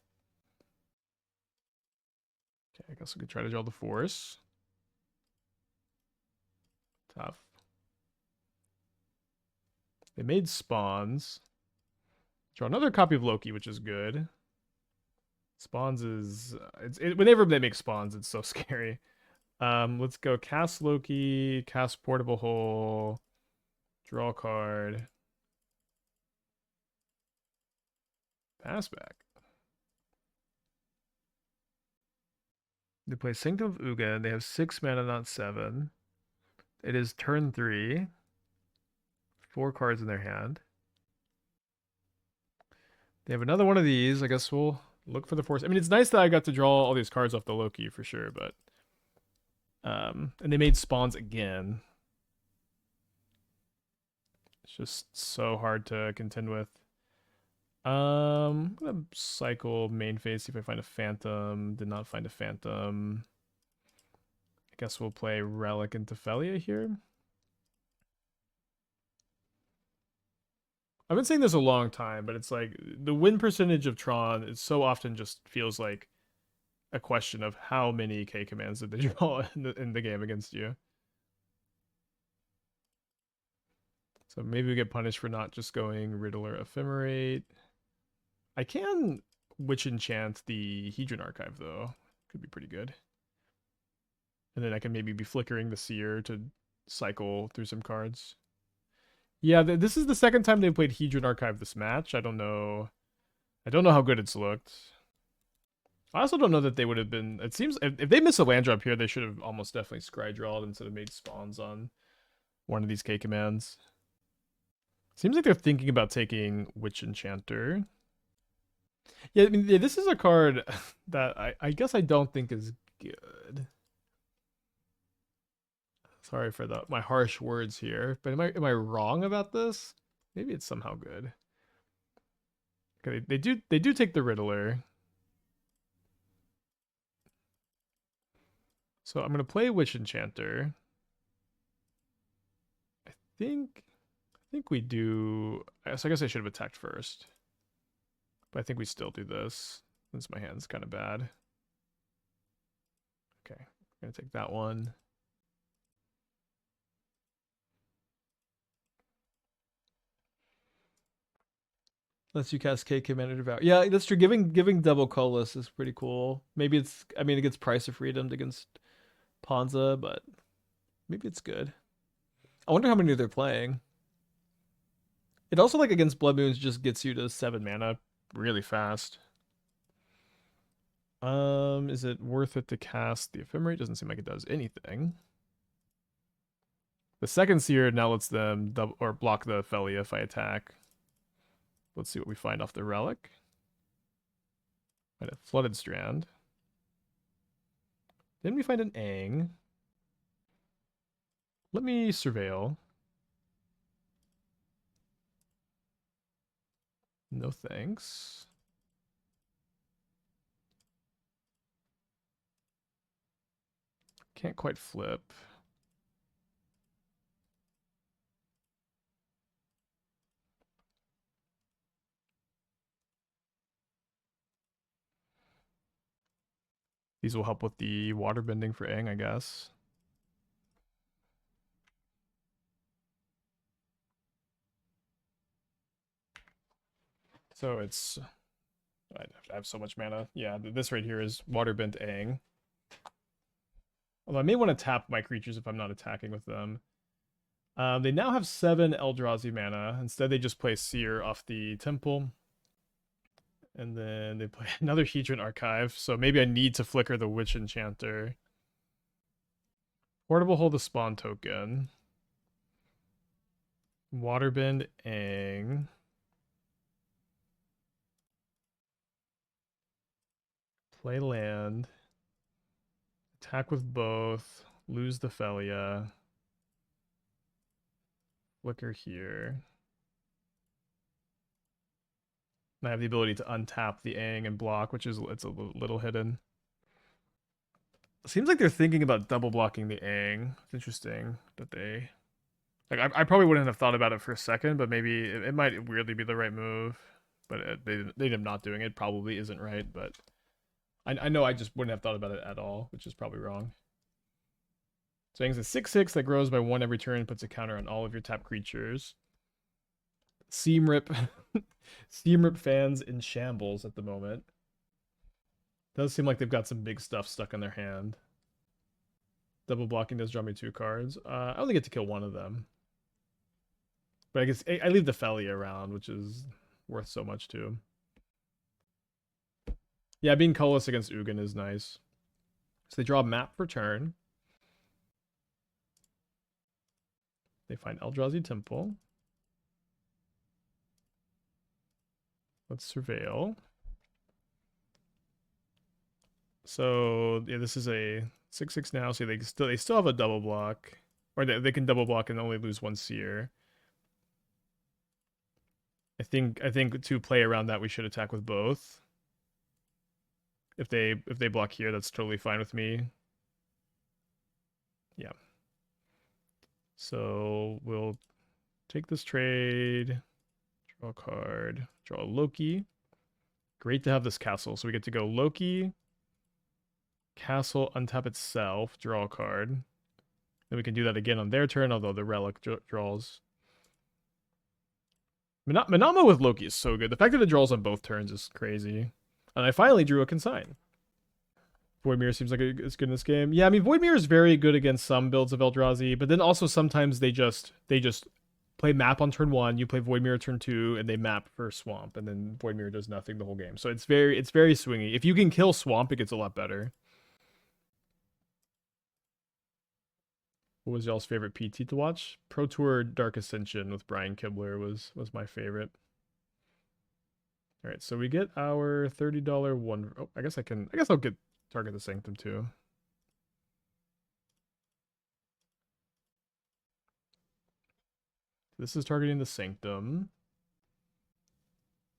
Okay, I guess we could try to draw the Force. Tough. They made spawns. Draw another copy of Loki, which is good. Spawns is whenever they make spawns, it's so scary. Let's go cast Loki, cast Portable Hole, draw a card, pass back. They play Sanctum of Uga. They have 6 mana, not 7. It is turn 3. 4 cards in their hand. They have another one of these. I guess we'll look for the Force. I mean, it's nice that I got to draw all these cards off the Loki for sure, but and they made spawns again. It's just so hard to contend with. I'm gonna cycle main phase, see if I find a Phantom. Did not find a Phantom. I guess we'll play Relic into Phelia here. I've been saying this a long time, but it's like the win percentage of Tron is so often just feels like a question of how many K commands did they draw in the game against you. So maybe we get punished for not just going Riddler Ephemerate. I can Witch Enchant the Hedron Archive, though. Could be pretty good. And then I can maybe be flickering the Seer to cycle through some cards. Yeah, this is the second time they've played Hedron Archive this match. I don't know how good it's looked. I also don't know that they would have been... It seems... If they miss a land drop here, they should have almost definitely scry-drawed instead of made spawns on one of these K commands. Seems like they're thinking about taking Witch Enchanter. Yeah, I mean, yeah, this is a card that I guess I don't think is good. Sorry for my harsh words here, but am I wrong about this? Maybe it's somehow good. Okay, they do take the Riddler. So I'm gonna play Witch Enchanter. I think we do. So I guess I should have attacked first, but I think we still do this since my hand's kind of bad. Okay, I'm gonna take that one. Lets you cast K Commander Devour. Yeah, that's true. Giving double colorless is pretty cool. Maybe it's, I mean, it gets Price of Freedom against Ponza, but maybe it's good. I wonder how many they're playing. It also, like, against Blood Moons, just gets you to 7 mana really fast. Is it worth it to cast the Ephemerate? Doesn't seem like it does anything. The second Seer now lets them double or block the Phelia if I attack. Let's see what we find off the Relic. Find a Flooded Strand. Then we find an Aang. Let me surveil. No thanks. Can't quite flip. These will help with the water bending for Aang, I guess. So it's... I have so much mana. Yeah, this right here is Waterbent Aang. Although I may want to tap my creatures if I'm not attacking with them. They now have 7 Eldrazi mana. Instead, they just play Seer off the Temple. And then they play another Hedron Archive. So maybe I need to flicker the Witch Enchanter. Portable Hold the Spawn token. Waterbend Aang. Play land. Attack with both. Lose the Phelia. Flicker here. And I have the ability to untap the Aang and block, which is it's a little hidden. Seems like they're thinking about double blocking the Aang. It's interesting that they like. I probably wouldn't have thought about it for a second, but maybe it might weirdly be the right move. But they end up not doing it. Probably isn't right, but I know I just wouldn't have thought about it at all, which is probably wrong. So Aang's a 6/6 that grows by 1 every turn and puts a counter on all of your tapped creatures. Seam Rip fans in shambles at the moment. Does seem like they've got some big stuff stuck in their hand. Double blocking does draw me 2 cards. I only get to kill one of them. But I guess I leave the Phelia around, which is worth so much too. Yeah, being colorless against Ugin is nice. So they draw a map for turn. They find Eldrazi Temple. Let's surveil. So yeah, this is a 6/6 now. So they still have a double block, or they can double block and only lose 1 seer. I think to play around that we should attack with both. If they block here, that's totally fine with me. Yeah. So we'll take this trade, draw a card, draw a Loki. Great to have this castle. So we get to go Loki, castle, untap itself, draw a card. Then we can do that again on their turn, although the relic draws. Minamo with Loki is so good. The fact that it draws on both turns is crazy. And I finally drew a Consign. Voidmere seems like it's good in this game. Yeah, I mean, Voidmere is very good against some builds of Eldrazi, but then also sometimes they just play map on turn 1, you play Voidmere turn 2, and they map for Swamp, and then Voidmere does nothing the whole game. So it's very swingy. If you can kill Swamp, it gets a lot better. What was y'all's favorite PT to watch? Pro Tour Dark Ascension with Brian Kibler was my favorite. All right, so we get our $30 one. Oh, I guess I'll get target the Sanctum too. This is targeting the Sanctum.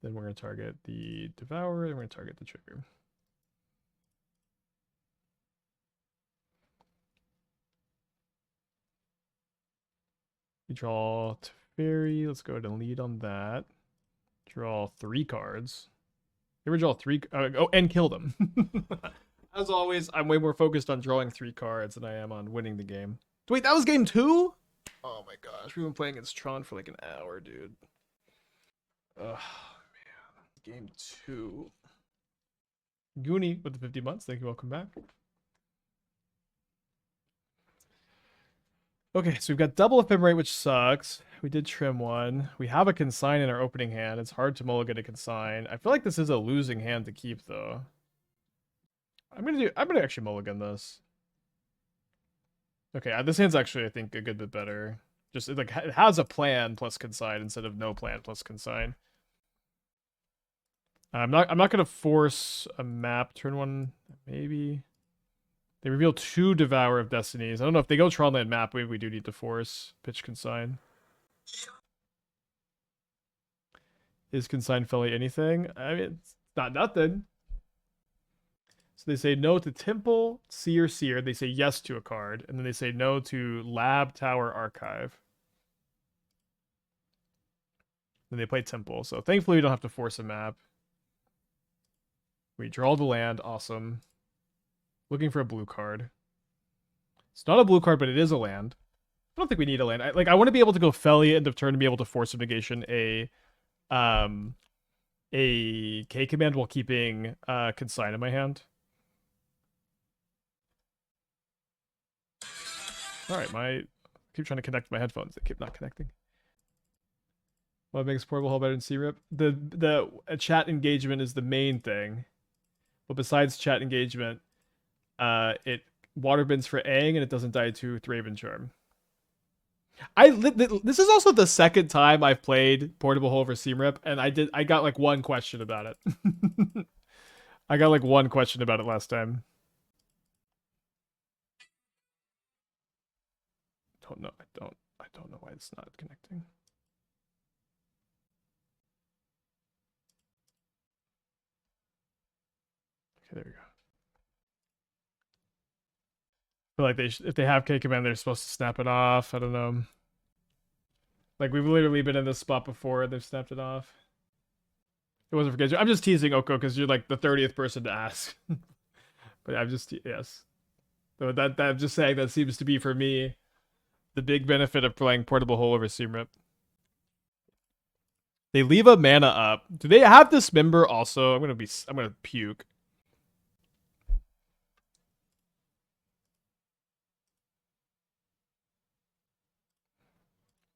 Then we're going to target the Devourer, and we're going to target the trigger. We draw Teferi. Let's go ahead and lead on that. Draw 3 cards. You ever draw 3? Oh, and kill them. As always, I'm way more focused on drawing 3 cards than I am on winning the game. Wait, that was game 2? Oh my gosh, we've been playing against Tron for like an hour, dude. Oh man, game 2. Goonie with the 50 months. Thank you. Welcome back. Okay, so we've got double Ephemerate, which sucks. We did trim 1. We have a Consign in our opening hand. It's hard to mulligan a Consign. I feel like this is a losing hand to keep, though. I'm gonna actually mulligan this. Okay, this hand's actually, I think, a good bit better. Just it has a plan plus Consign instead of no plan plus Consign. I'm not gonna force a map turn 1. Maybe they reveal 2 Devour of Destinies. I don't know if they go Tronland map. Maybe we do need to force pitch Consign. Is Consign Phelia anything? I mean, it's not nothing. So they say no to Temple, Seer. They say yes to a card. And then they say no to Lab, Tower, Archive. Then they play Temple. So thankfully we don't have to force a map. We draw the land. Awesome. Looking for a blue card. It's not a blue card, but it is a land. I don't think we need a land. I want to be able to go Phelia end of turn and be able to Force of Negation a K command while keeping Consign in my hand. All right, I keep trying to connect my headphones. They keep not connecting. What makes Portable Hall better than C-Rip? The chat engagement is the main thing. But besides chat engagement, it waterbends for Aang and it doesn't die to Raven Charm. This is also the second time I've played Portable Hole over C-Rip, and I got like 1 question about it. I got like one question about it last time. Don't know. I don't know why it's not connecting. Okay, there we go. I feel like if they have K command, they're supposed to snap it off. I don't know. Like we've literally been in this spot before. They've snapped it off. It wasn't for Genji. I'm just teasing Oko because you're like the 30th person to ask. But I'm just yes. So that I'm just saying that seems to be for me the big benefit of playing Portable Hole over Seamrip. They leave a mana up. Do they have Dismember also? I'm gonna puke.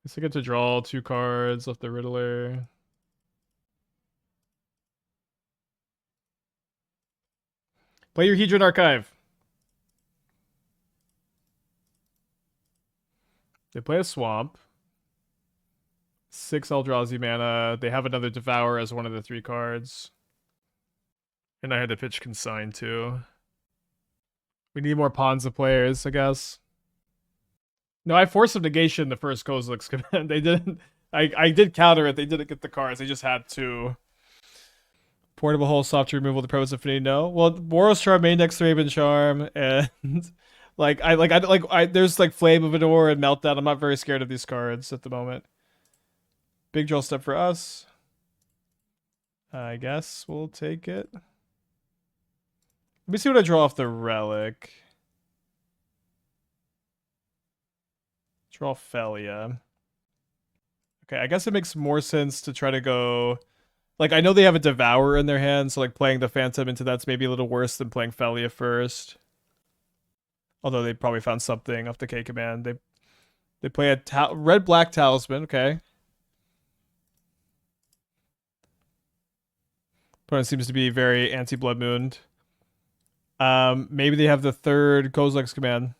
Guess I get to draw 2 cards off the Riddler. Play your Hedron Archive. They play a Swamp. 6 Eldrazi mana. They have another Devour as one of the 3 cards. And I had to pitch Consign too. We need more Ponza players, I guess. No, I Force of Negation the first Kozilek's command. They didn't. I did counter it. They didn't get the cards. They just had to. Portable Hole, soft removal, the Provost Infinity. No. Well, Boros Charm, main deck's Raven Charm, and there's like Flame of Ador and Meltdown. I'm not very scared of these cards at the moment. Big draw step for us. I guess we'll take it. Let me see what I draw off the Relic. Draw Phelia. Okay, I guess it makes more sense to try to go... Like, I know they have a Devour in their hand, so like playing the Phantom into that's maybe a little worse than playing Phelia first. Although they probably found something off the K command. They play a red-black Talisman, okay. Opponent seems to be very anti-Blood Moon. Maybe they have the 3rd Kozilek's command.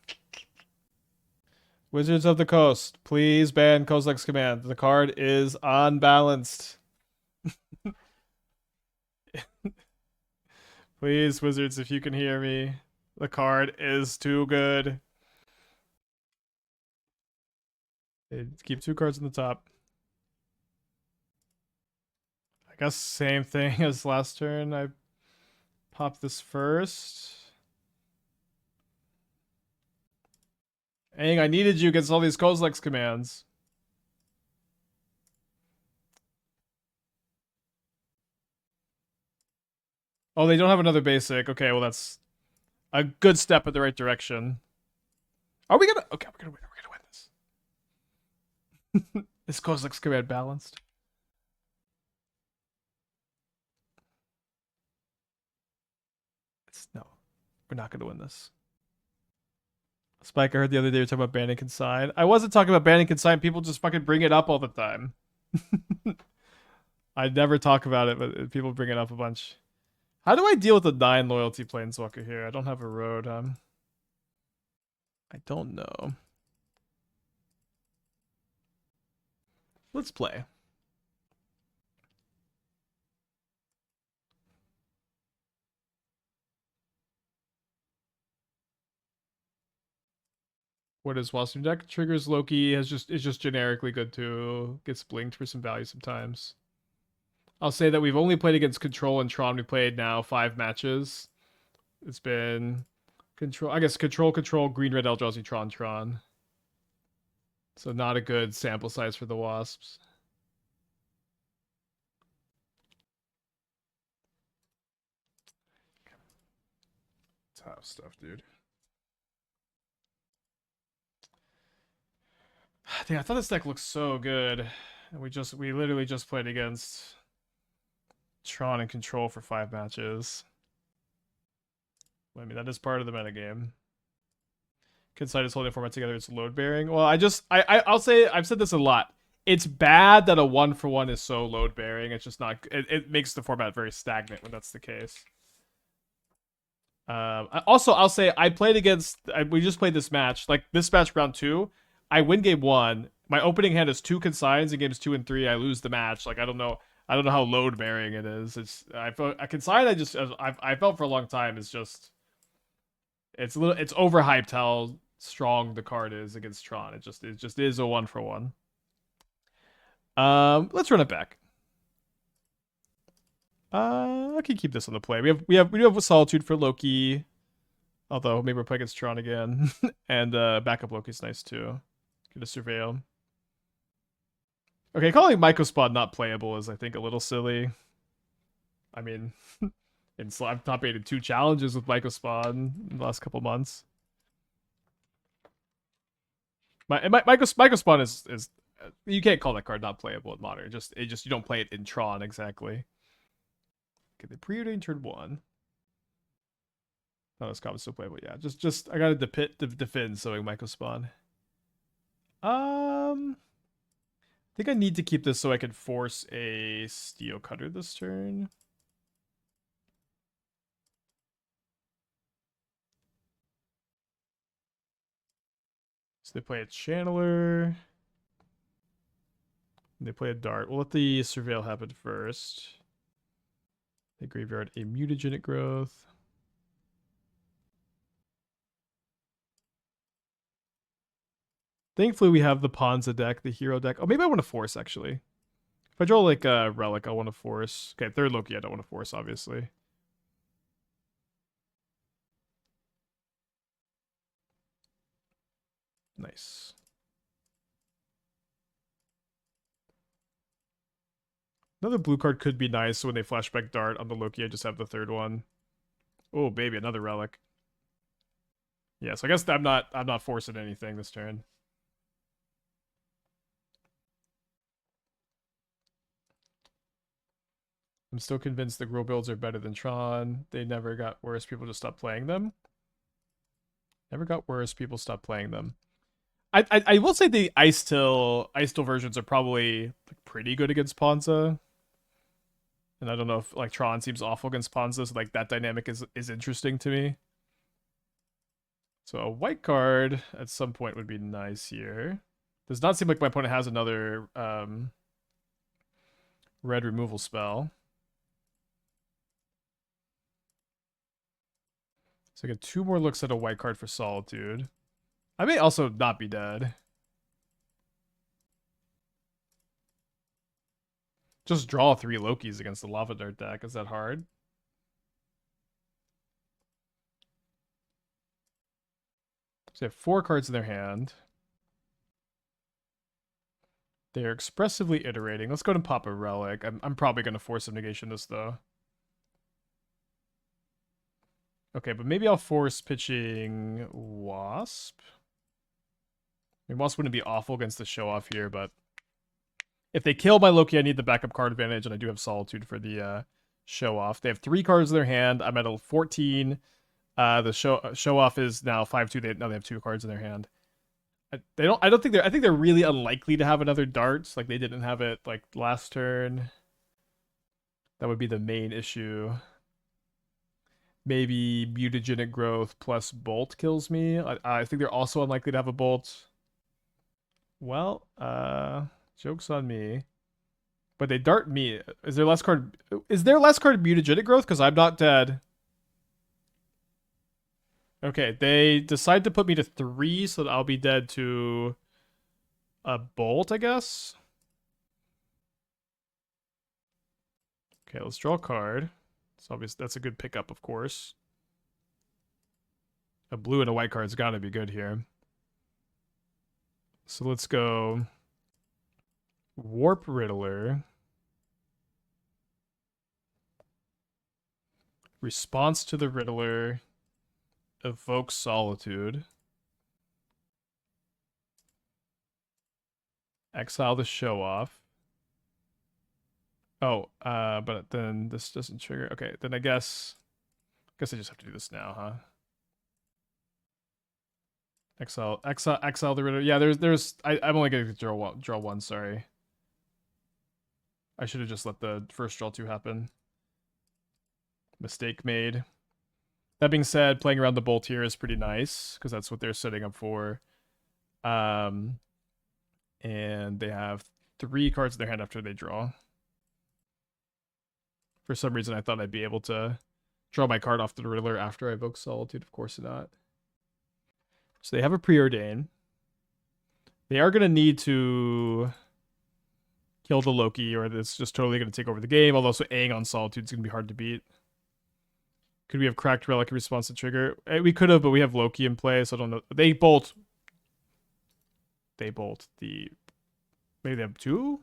Wizards of the Coast, please ban Kozilek's command. The card is unbalanced. Please, Wizards, if you can hear me. The card is too good. Keep 2 cards on the top. I guess same thing as last turn. I pop this first. Aang, I needed you against all these Kozilek's commands. Oh, they don't have another basic. Okay, well that's a good step in the right direction. Are we gonna... Okay, we're gonna win this. Is Kozilek's command balanced? No, we're not gonna win this. Spike, I heard the other day you were talking about banning Consign. I wasn't talking about banning Consign. People just fucking bring it up all the time. I never talk about it, but people bring it up a bunch. How do I deal with the 9 loyalty Planeswalker here? I don't have a road. I don't know. Let's play. What is Wasp deck? Triggers Loki is just generically good too. Gets blinked for some value sometimes. I'll say that we've only played against Control and Tron. We played now 5 matches. It's been Control, I guess Control, Green, Red, Eldrazi, Tron. So not a good sample size for the Wasps. Tough stuff, dude. Dang, I thought this deck looked so good. And we literally just played against Tron and Control for 5 matches. I mean, that is part of the metagame. Consign is holding format together. It's load bearing. Well, I'll say, I've said this a lot. It's bad that a 1-for-1 is so load bearing. It's just not, it makes the format very stagnant when that's the case. Also, I'll say I played against, we just played this match, like this match round 2. I win game 1. My opening hand is 2 consigns in games 2 and 3. I lose the match. Like, I don't know. I don't know how load bearing it is. I felt I Consign. I felt for a long time. It's just it's overhyped how strong the card is against Tron. It just is a 1-for-1. Let's run it back. I can keep this on the play. We do have a Solitude for Loki, although maybe we're playing against Tron again, and backup Loki's nice too. Get a Surveil. Okay, calling Mycospawn not playable is I think a little silly. I mean, I've top 8 2 challenges with Mycospawn in the last couple months. Mycospawn is you can't call that card not playable in Modern. It just you don't play it in Tron exactly. Okay, the preordained turn 1. Oh, this common's still playable. Yeah, just I gotta defend sowing Mycospawn. I think I need to keep this so I can force a Steel Cutter this turn. So they play a Channeler. They play a Dart. We'll let the Surveil happen first. They graveyard a Mutagenic Growth. Thankfully, we have the Ponza deck, the Hero deck. Oh, maybe I want to force, actually. If I draw, like, a Relic, I want to force. Okay, third Loki, I don't want to force, obviously. Nice. Another blue card could be nice, so when they flashback Dart on the Loki, I just have the third one. Oh, baby, another Relic. Yeah, so I guess I'm not forcing anything this turn. I'm still convinced the Gruul builds are better than Tron. They never got worse. People just stopped playing them. Never got worse. People stopped playing them. I will say the Ice Till versions are probably like, pretty good against Ponza. And I don't know if like Tron seems awful against Ponza, so like that dynamic is interesting to me. So a white card at some point would be nice here. Does not seem like my opponent has another red removal spell. So I get 2 more looks at a white card for Solitude. I may also not be dead. Just draw 3 Lokis against the Lava Dart deck. Is that hard? So they have 4 cards in their hand. They're expressively iterating. Let's go and pop a Relic. I'm probably going to Force of Negation this, though. Okay, but maybe I'll force pitching Wasp. I mean, Wasp wouldn't be awful against the show-off here, but if they kill my Loki, I need the backup card advantage, and I do have Solitude for the show-off. They have 3 cards in their hand. I'm at a 14. The show-off is now 5-2. Now they have 2 cards in their hand. I think they're really unlikely to have another Dart. Like, they didn't have it, like, last turn. That would be the main issue. Maybe Mutagenic Growth plus Bolt kills me. I think they're also unlikely to have a Bolt. Well, joke's on me. But they dart me. Is there less card Mutagenic Growth? Because I'm not dead. Okay, they decide to put me to 3 so that I'll be dead to a Bolt, I guess. Okay, let's draw a card. It's obvious that's a good pickup, of course. A blue and a white card's gotta be good here. So let's go Warp Riddler. Response to the Riddler. Evoke Solitude. Exile the show-off. Oh, but then this doesn't trigger. Okay, then I guess I just have to do this now, huh? Exile the Riddler. Yeah, I'm only gonna draw one, sorry. I should have just let the first draw 2 happen. Mistake made. That being said, playing around the Bolt here is pretty nice, because that's what they're setting up for. And they have 3 cards in their hand after they draw. For some reason, I thought I'd be able to draw my card off the Riddler after I evoke Solitude. Of course not. So they have a Preordain. They are going to need to kill the Loki, or it's just totally going to take over the game. Although, so Aang on Solitude is going to be hard to beat. Could we have cracked Relic in response to trigger? We could have, but we have Loki in play, so I don't know. They bolt. Maybe they have two?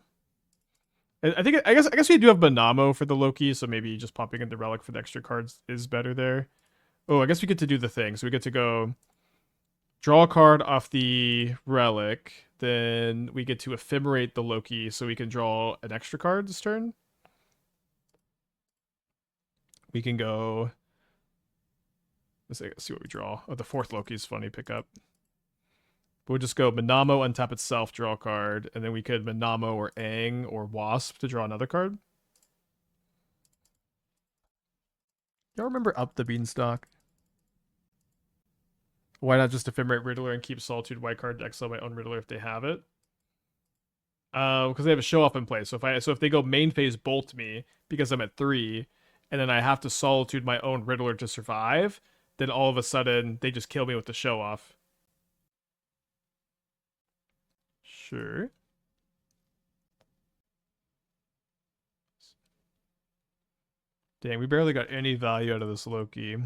I guess we do have Minamo for the Loki, so maybe just popping in the Relic for the extra cards is better there. Oh, I guess we get to do the thing. So we get to go draw a card off the Relic, then we get to Ephemerate the Loki so we can draw an extra card this turn. We can go... Let's see what we draw. Oh, the fourth Loki is funny pickup. We'll just go Minamo, untap itself, draw a card, and then we could Minamo or Aang or Wasp to draw another card. Y'all remember Up the Beanstalk? Why not just Ephemerate Riddler and keep Solitude white card to exile my own Riddler if they have it? Because they have a show off in play. So if they go main phase bolt me because I'm at 3, and then I have to Solitude my own Riddler to survive, then all of a sudden they just kill me with the show off. Sure. Dang, we barely got any value out of this Loki.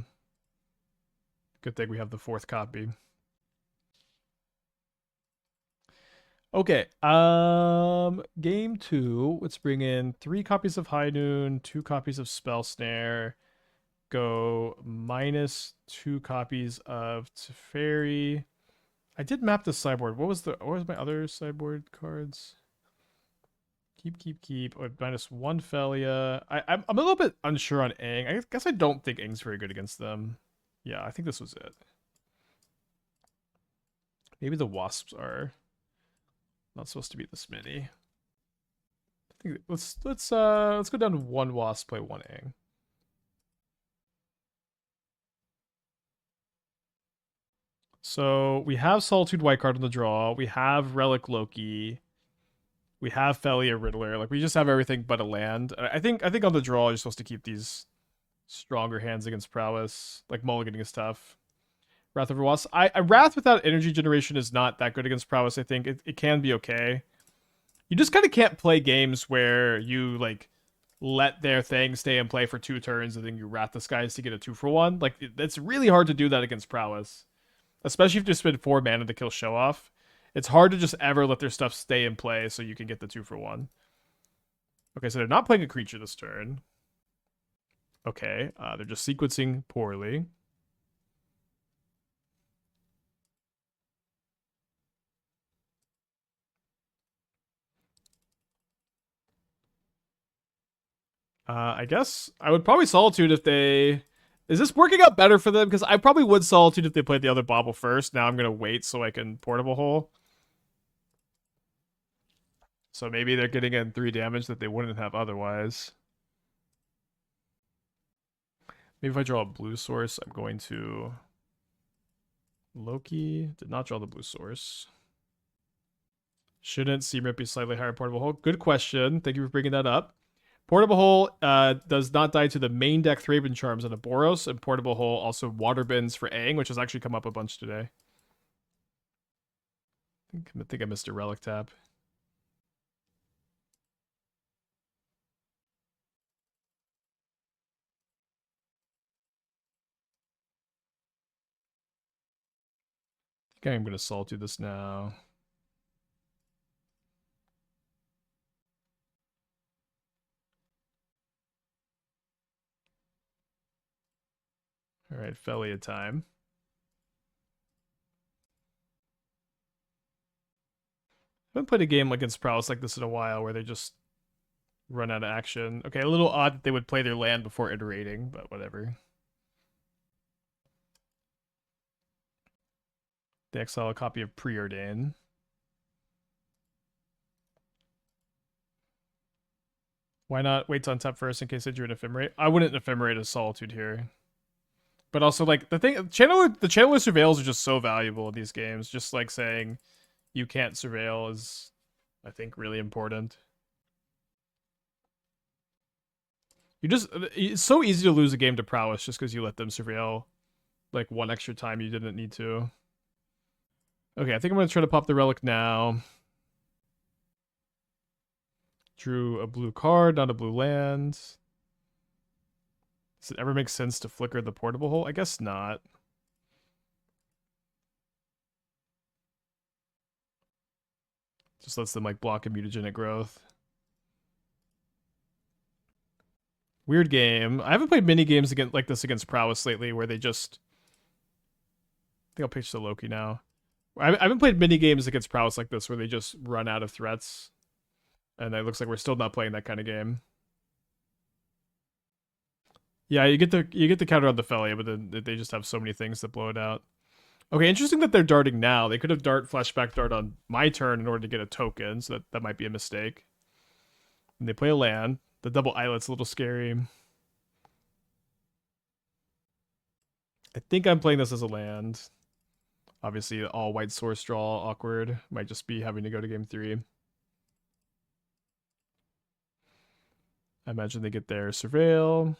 Good thing we have the fourth copy. Okay, game 2. Let's bring in 3 copies of High Noon, 2 copies of Spell Snare. Go -2 copies of Teferi. I did map the sideboard. What was my other sideboard cards? Keep. Oh, -1 Phelia. I'm a little bit unsure on Aang. I guess I don't think Aang's very good against them. Yeah, I think this was it. Maybe the Wasps are not supposed to be this many. I think let's go down to 1 Wasp, play 1 Aang. So we have Solitude white card on the draw. We have Relic Loki. We have Phelia Riddler. Like, we just have everything but a land. I think on the draw you're supposed to keep these stronger hands against prowess. Like, mulliganing is tough. Wrath over Wasp. Wrath without energy generation is not that good against prowess, I think. It can be okay. You just kind of can't play games where you, like, let their thing stay in play for 2 turns and then you Wrath the Skies to get a 2-for-1. Like, it's really hard to do that against prowess. Especially if you spend 4 mana to kill show off. It's hard to just ever let their stuff stay in play so you can get the 2-for-1. Okay, so they're not playing a creature this turn. Okay, they're just sequencing poorly. I guess I would probably Solitude if they... Is this working out better for them? Because I probably would Solitude if they played the other Bauble first. Now I'm going to wait so I can Portable Hole. So maybe they're getting in 3 damage that they wouldn't have otherwise. Maybe if I draw a blue source, I'm going to... Loki. Did not draw the blue source. Shouldn't Seamrip be slightly higher Portable Hole? Good question. Thank you for bringing that up. Portable Hole does not die to the main deck Thraben Charms and a Boros, and Portable Hole also Water Bends for Aang, which has actually come up a bunch today. I think I missed a Relic tap. I think I'm going to Solitude this now. All right, Phelia time. I haven't played a game against prowess like this in a while where they just run out of action. Okay, a little odd that they would play their land before iterating, but whatever. They exile a copy of Preordain. Why not wait to untap first in case they drew an Ephemerate? I wouldn't Ephemerate a Solitude here. But also, like, the Channeler Surveils are just so valuable in these games. Just, like, saying you can't Surveil is, I think, really important. it's so easy to lose a game to prowess just because you let them surveil like one extra time you didn't need to. Okay, I think I'm gonna try to pop the relic now. Drew a blue card, not a blue land. Does it ever make sense to flicker the portable hole? I guess not. Just lets them like block a mutagenic growth. Weird game. I haven't played mini games against like this against prowess lately, where they just. I think I'll pitch the Loki now. I haven't played mini games against prowess like this, where they just run out of threats, and it looks like we're still not playing that kind of game. Yeah, you get the counter on the Phelia, but then they just have so many things that blow it out. Okay, interesting that they're darting now. They could have flashback dart on my turn in order to get a token, so that might be a mistake. And they play a land. The double islet's a little scary. I think I'm playing this as a land. Obviously, all white source draw, awkward. Might just be having to go to game 3. I imagine they get their surveil.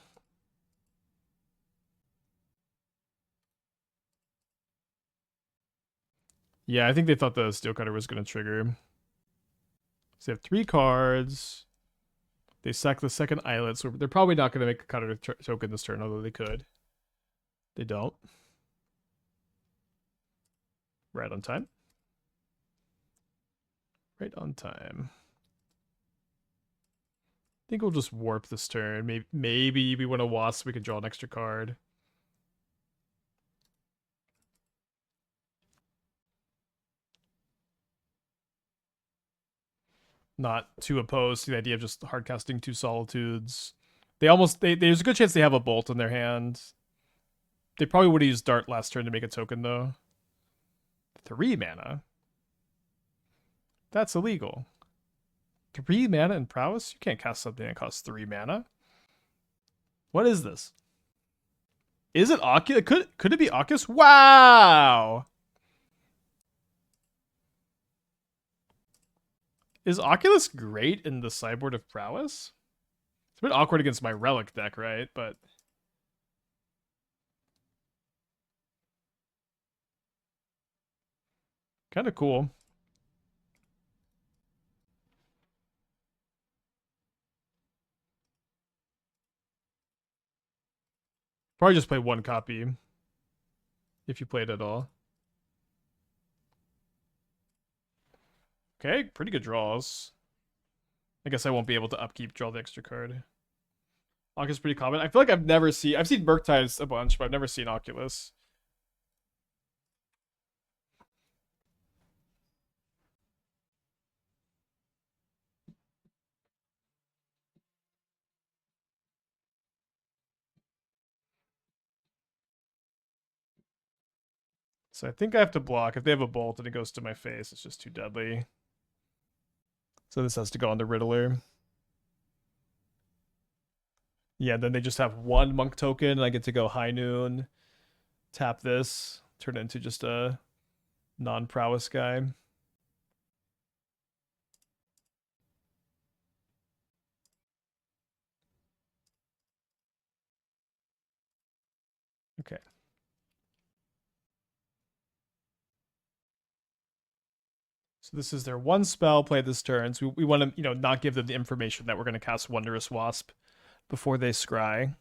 Yeah, I think they thought the steel cutter was going to trigger. So they have 3 cards. They sack the second islet, so they're probably not going to make a cutter token this turn, although they could. They don't. Right on time. Right on time. I think we'll just warp this turn. Maybe we want a wasp, we can draw an extra card. Not too opposed to the idea of just hardcasting 2 solitudes. There's a good chance they have a bolt in their hand. They probably would have used Dart last turn to make a token, though. 3 mana? That's illegal. 3 mana in prowess? You can't cast something that costs 3 mana. What is this? Is it Oculus? Could it be Oculus? Wow! Is Oculus great in the sideboard of prowess? It's a bit awkward against my relic deck, right? But kind of cool. Probably just play 1 copy if you played at all. Okay, pretty good draws. I guess I won't be able to upkeep, draw the extra card. Oculus is pretty common. I feel like I've seen Murktide a bunch, but I've never seen Oculus. So I think I have to block. If they have a bolt and it goes to my face, it's just too deadly. So this has to go on the Riddler. Yeah, then they just have 1 monk token, and I get to go high noon, tap this, turn it into just a non-prowess guy. Okay. So this is their 1 spell, play this turn. So we want to, not give them the information that we're going to cast Wondrous Wasp before they scry.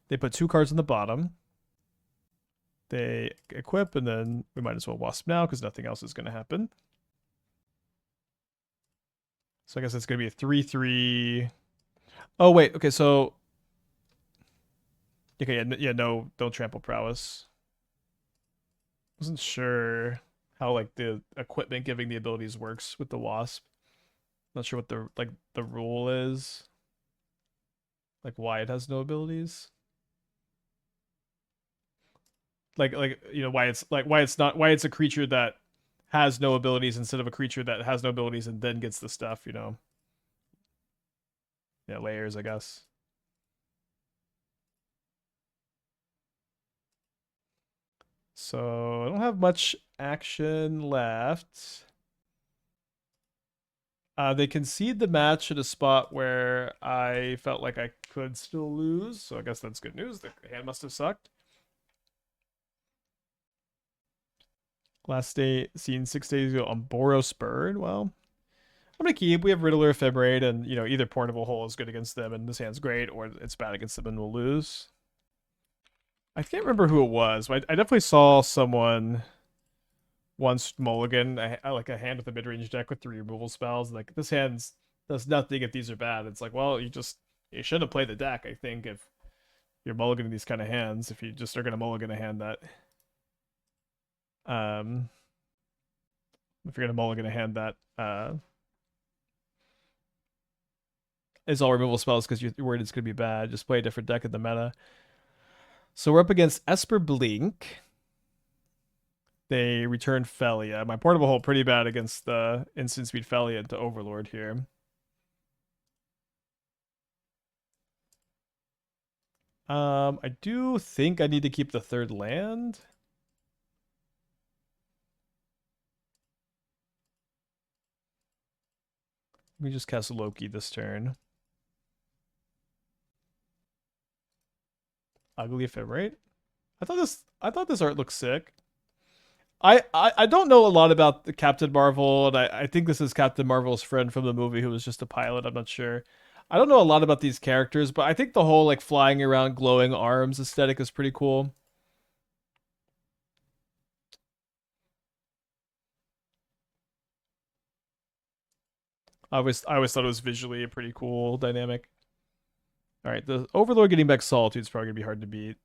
They put 2 cards on the bottom. They equip, and then we might as well Wasp now because nothing else is going to happen. So I guess it's going to be a 3/3. Oh, wait. Okay, so... Okay, yeah, no, don't trample prowess. Wasn't sure how, like, the equipment giving the abilities works with the Wasp. Not sure what the rule is. Like, why it has no abilities. Why it's a creature that has no abilities instead of a creature that has no abilities and then gets the stuff, Yeah, layers, I guess. So I don't have much action left. They concede the match at a spot where I felt like I could still lose, so I guess that's good news. The hand must have sucked. Last day seen 6 days ago on Boros Bird. Well, I'm gonna keep. We have Riddler, Ephemerate, and either Portable Hole is good against them and this hand's great, or it's bad against them and we'll lose. I can't remember who it was, but I definitely saw someone once mulligan I like a hand with a mid-range deck with 3 removal spells. Like, this hand does nothing if these are bad. It's like, well, you should have played the deck, I think, if you're mulliganing these kind of hands, if you just are gonna mulligan a hand that if you're gonna mulligan a hand that is all removal spells because you're worried it's gonna be bad, just play a different deck in the meta. So we're up against Esper Blink. They return Phelia. My Portable Hole pretty bad against the instant speed Phelia into Overlord here. I do think I need to keep the 3rd land. Let me just cast Loki this turn. Ugly Ephemerate. I thought this art looked sick. I don't know a lot about the Captain Marvel, and I think this is Captain Marvel's friend from the movie who was just a pilot. I'm not sure. I don't know a lot about these characters, but I think the whole like flying around glowing arms aesthetic is pretty cool. I always thought it was visually a pretty cool dynamic. All right, the Overlord getting back Solitude is probably gonna be hard to beat.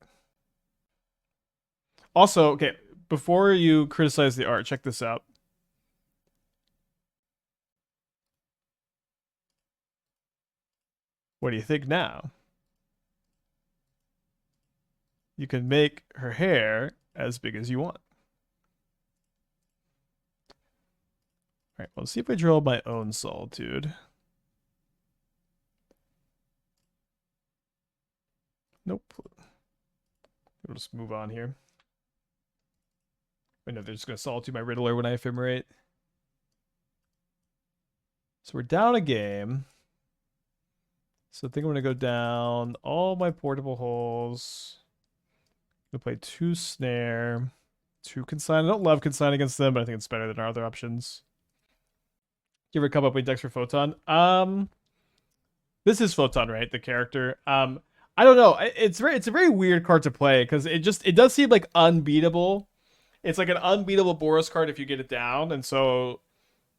Also, okay, before you criticize the art, check this out. What do you think now? You can make her hair as big as you want. All right, well, let's see if I draw my own Solitude. Nope. We'll just move on here. I know they're just going to Solitude my Riddler when I Ephemerate. So we're down a game. So I think I'm going to go down all my Portable Holes. I'm going to play 2 Snare, 2 Consign. I don't love Consign against them, but I think it's better than our other options. You ever come up with decks for Photon? This is Photon, right? The character. I don't know. It's a very weird card to play because it does seem like unbeatable. It's like an unbeatable Boros card if you get it down, and so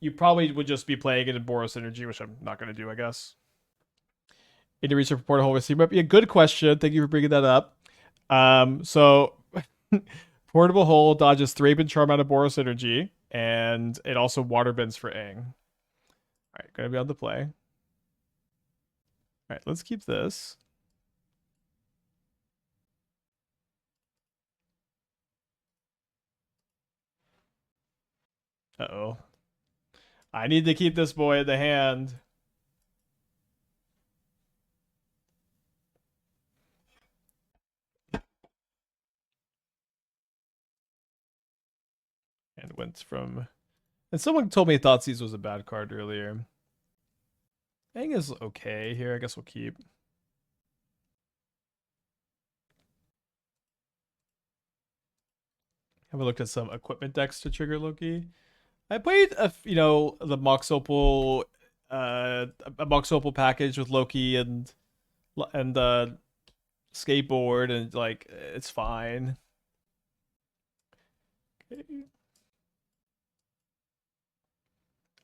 you probably would just be playing it in Boros Energy, which I'm not going to do, I guess. Need to research Portable Hole receiver. Might be a good question. Thank you for bringing that up. So Portable Hole dodges Thraben Charm out of Boros Energy, and it also water bends for Aang. All right, gonna be on the play. All right, let's keep this. Uh-oh. I need to keep this boy in the hand. And went from... And someone told me Thoughtseize was a bad card earlier. Aang is okay here. I guess we'll keep. Have a look at some equipment decks to trigger Loki. I played the Mox Opal a Mox Opal package with Loki and skateboard, and like it's fine. Okay.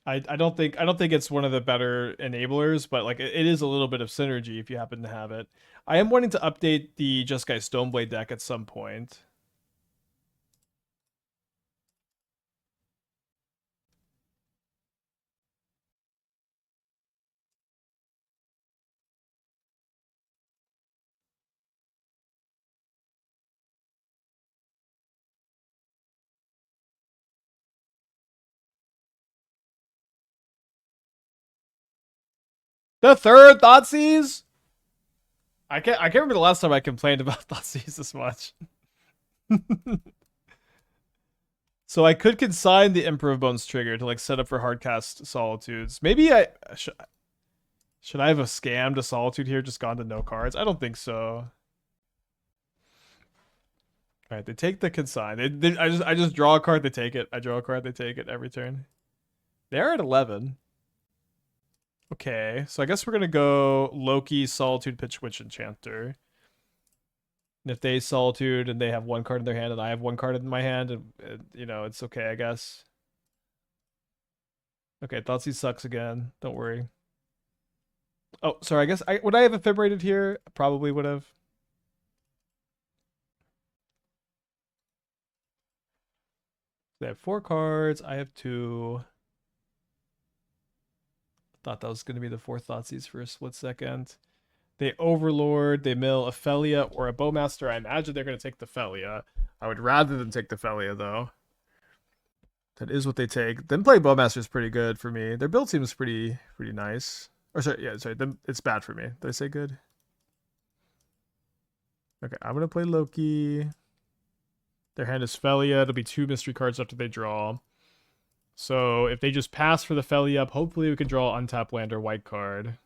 I don't think it's one of the better enablers, but like it is a little bit of synergy if you happen to have it. I am wanting to update the Jeskai Stoneblade deck at some point. The third Thoughtseize? I can't remember the last time I complained about Thoughtseize this much. So I could consign the Emperor of Bones trigger to like set up for hardcast Solitudes. Maybe I should I have a scam to Solitude here, just gone to no cards? I don't think so. All right, they take the consign. I just draw a card, they take it. I draw a card, they take it every turn. They're at 11. Okay, so I guess we're gonna go Loki, Solitude, Pitch Witch, Enchanter. And if they Solitude and they have one card in their hand and I have one card in my hand, and you know, it's okay, I guess. Okay, Thoughtseize sucks again. Don't worry. Oh, sorry, I guess would I have Ephemerated here? Probably would have. They have 4 cards. I have 2. Thought that was going to be the 4 Thoughtseize for a split second. They Overlord, they mill a Phelia or a Bowmaster. I imagine they're going to take the Phelia. I would rather than take the Phelia, though. That is what they take. Them play Bowmaster is pretty good for me. Their build seems pretty nice. Or sorry, yeah, sorry. It's bad for me. Did I say good? Okay, I'm going to play Loki. Their hand is Phelia. It'll be 2 mystery cards after they draw. So if they just pass for the Phelia up, hopefully we can draw untap land or white card.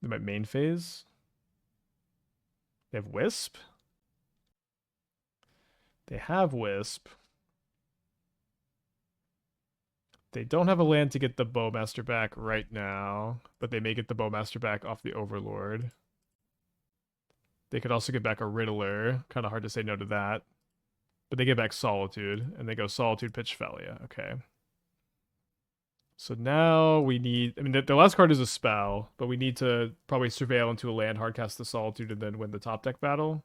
They might main phase. They have Wisp. They have Wisp. They don't have a land to get the Bowmaster back right now, but they may get the Bowmaster back off the Overlord. They could also get back a Riddler. Kind of hard to say no to that. But they get back Solitude, and they go Solitude, Pitch Phelia. Okay. So now we need... I mean, the last card is a spell, but we need to probably Surveil into a land, hardcast the Solitude, and then win the top deck battle.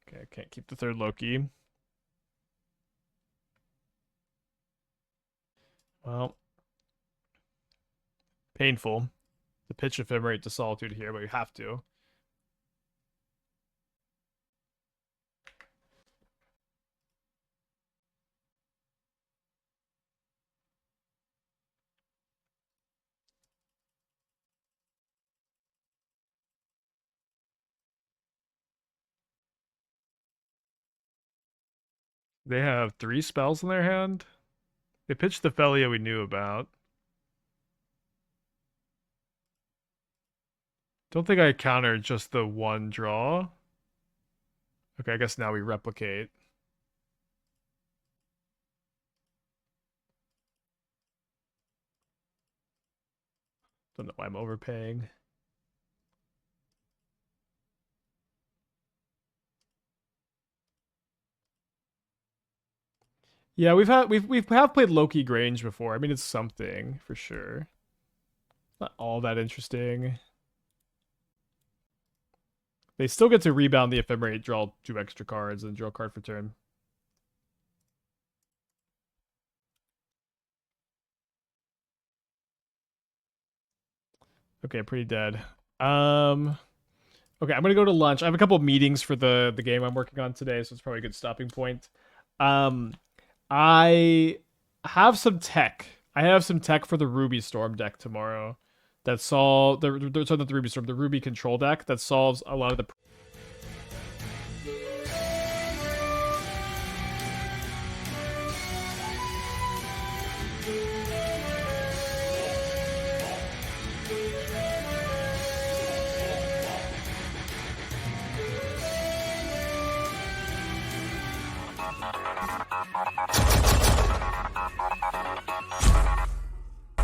Okay, I can't keep the 3rd Loki. Well, painful to pitch Ephemerate to Solitude here, but we have to. They have 3 spells in their hand. They pitched the Phelia we knew about. Don't think I countered just the 1 draw. Okay, I guess now we replicate. Don't know why I'm overpaying. Yeah, we've played Loki Grange before. I mean, it's something for sure. Not all that interesting. They still get to rebound the Ephemerate, draw 2 extra cards, and draw a card for turn. Okay, pretty dead. Okay, I'm gonna go to lunch. I have a couple of meetings for the game I'm working on today, so it's probably a good stopping point. I have some tech. I have some tech for the Ruby Storm deck tomorrow. That solve the not the Ruby Storm, the Ruby Control deck that solves a lot of the.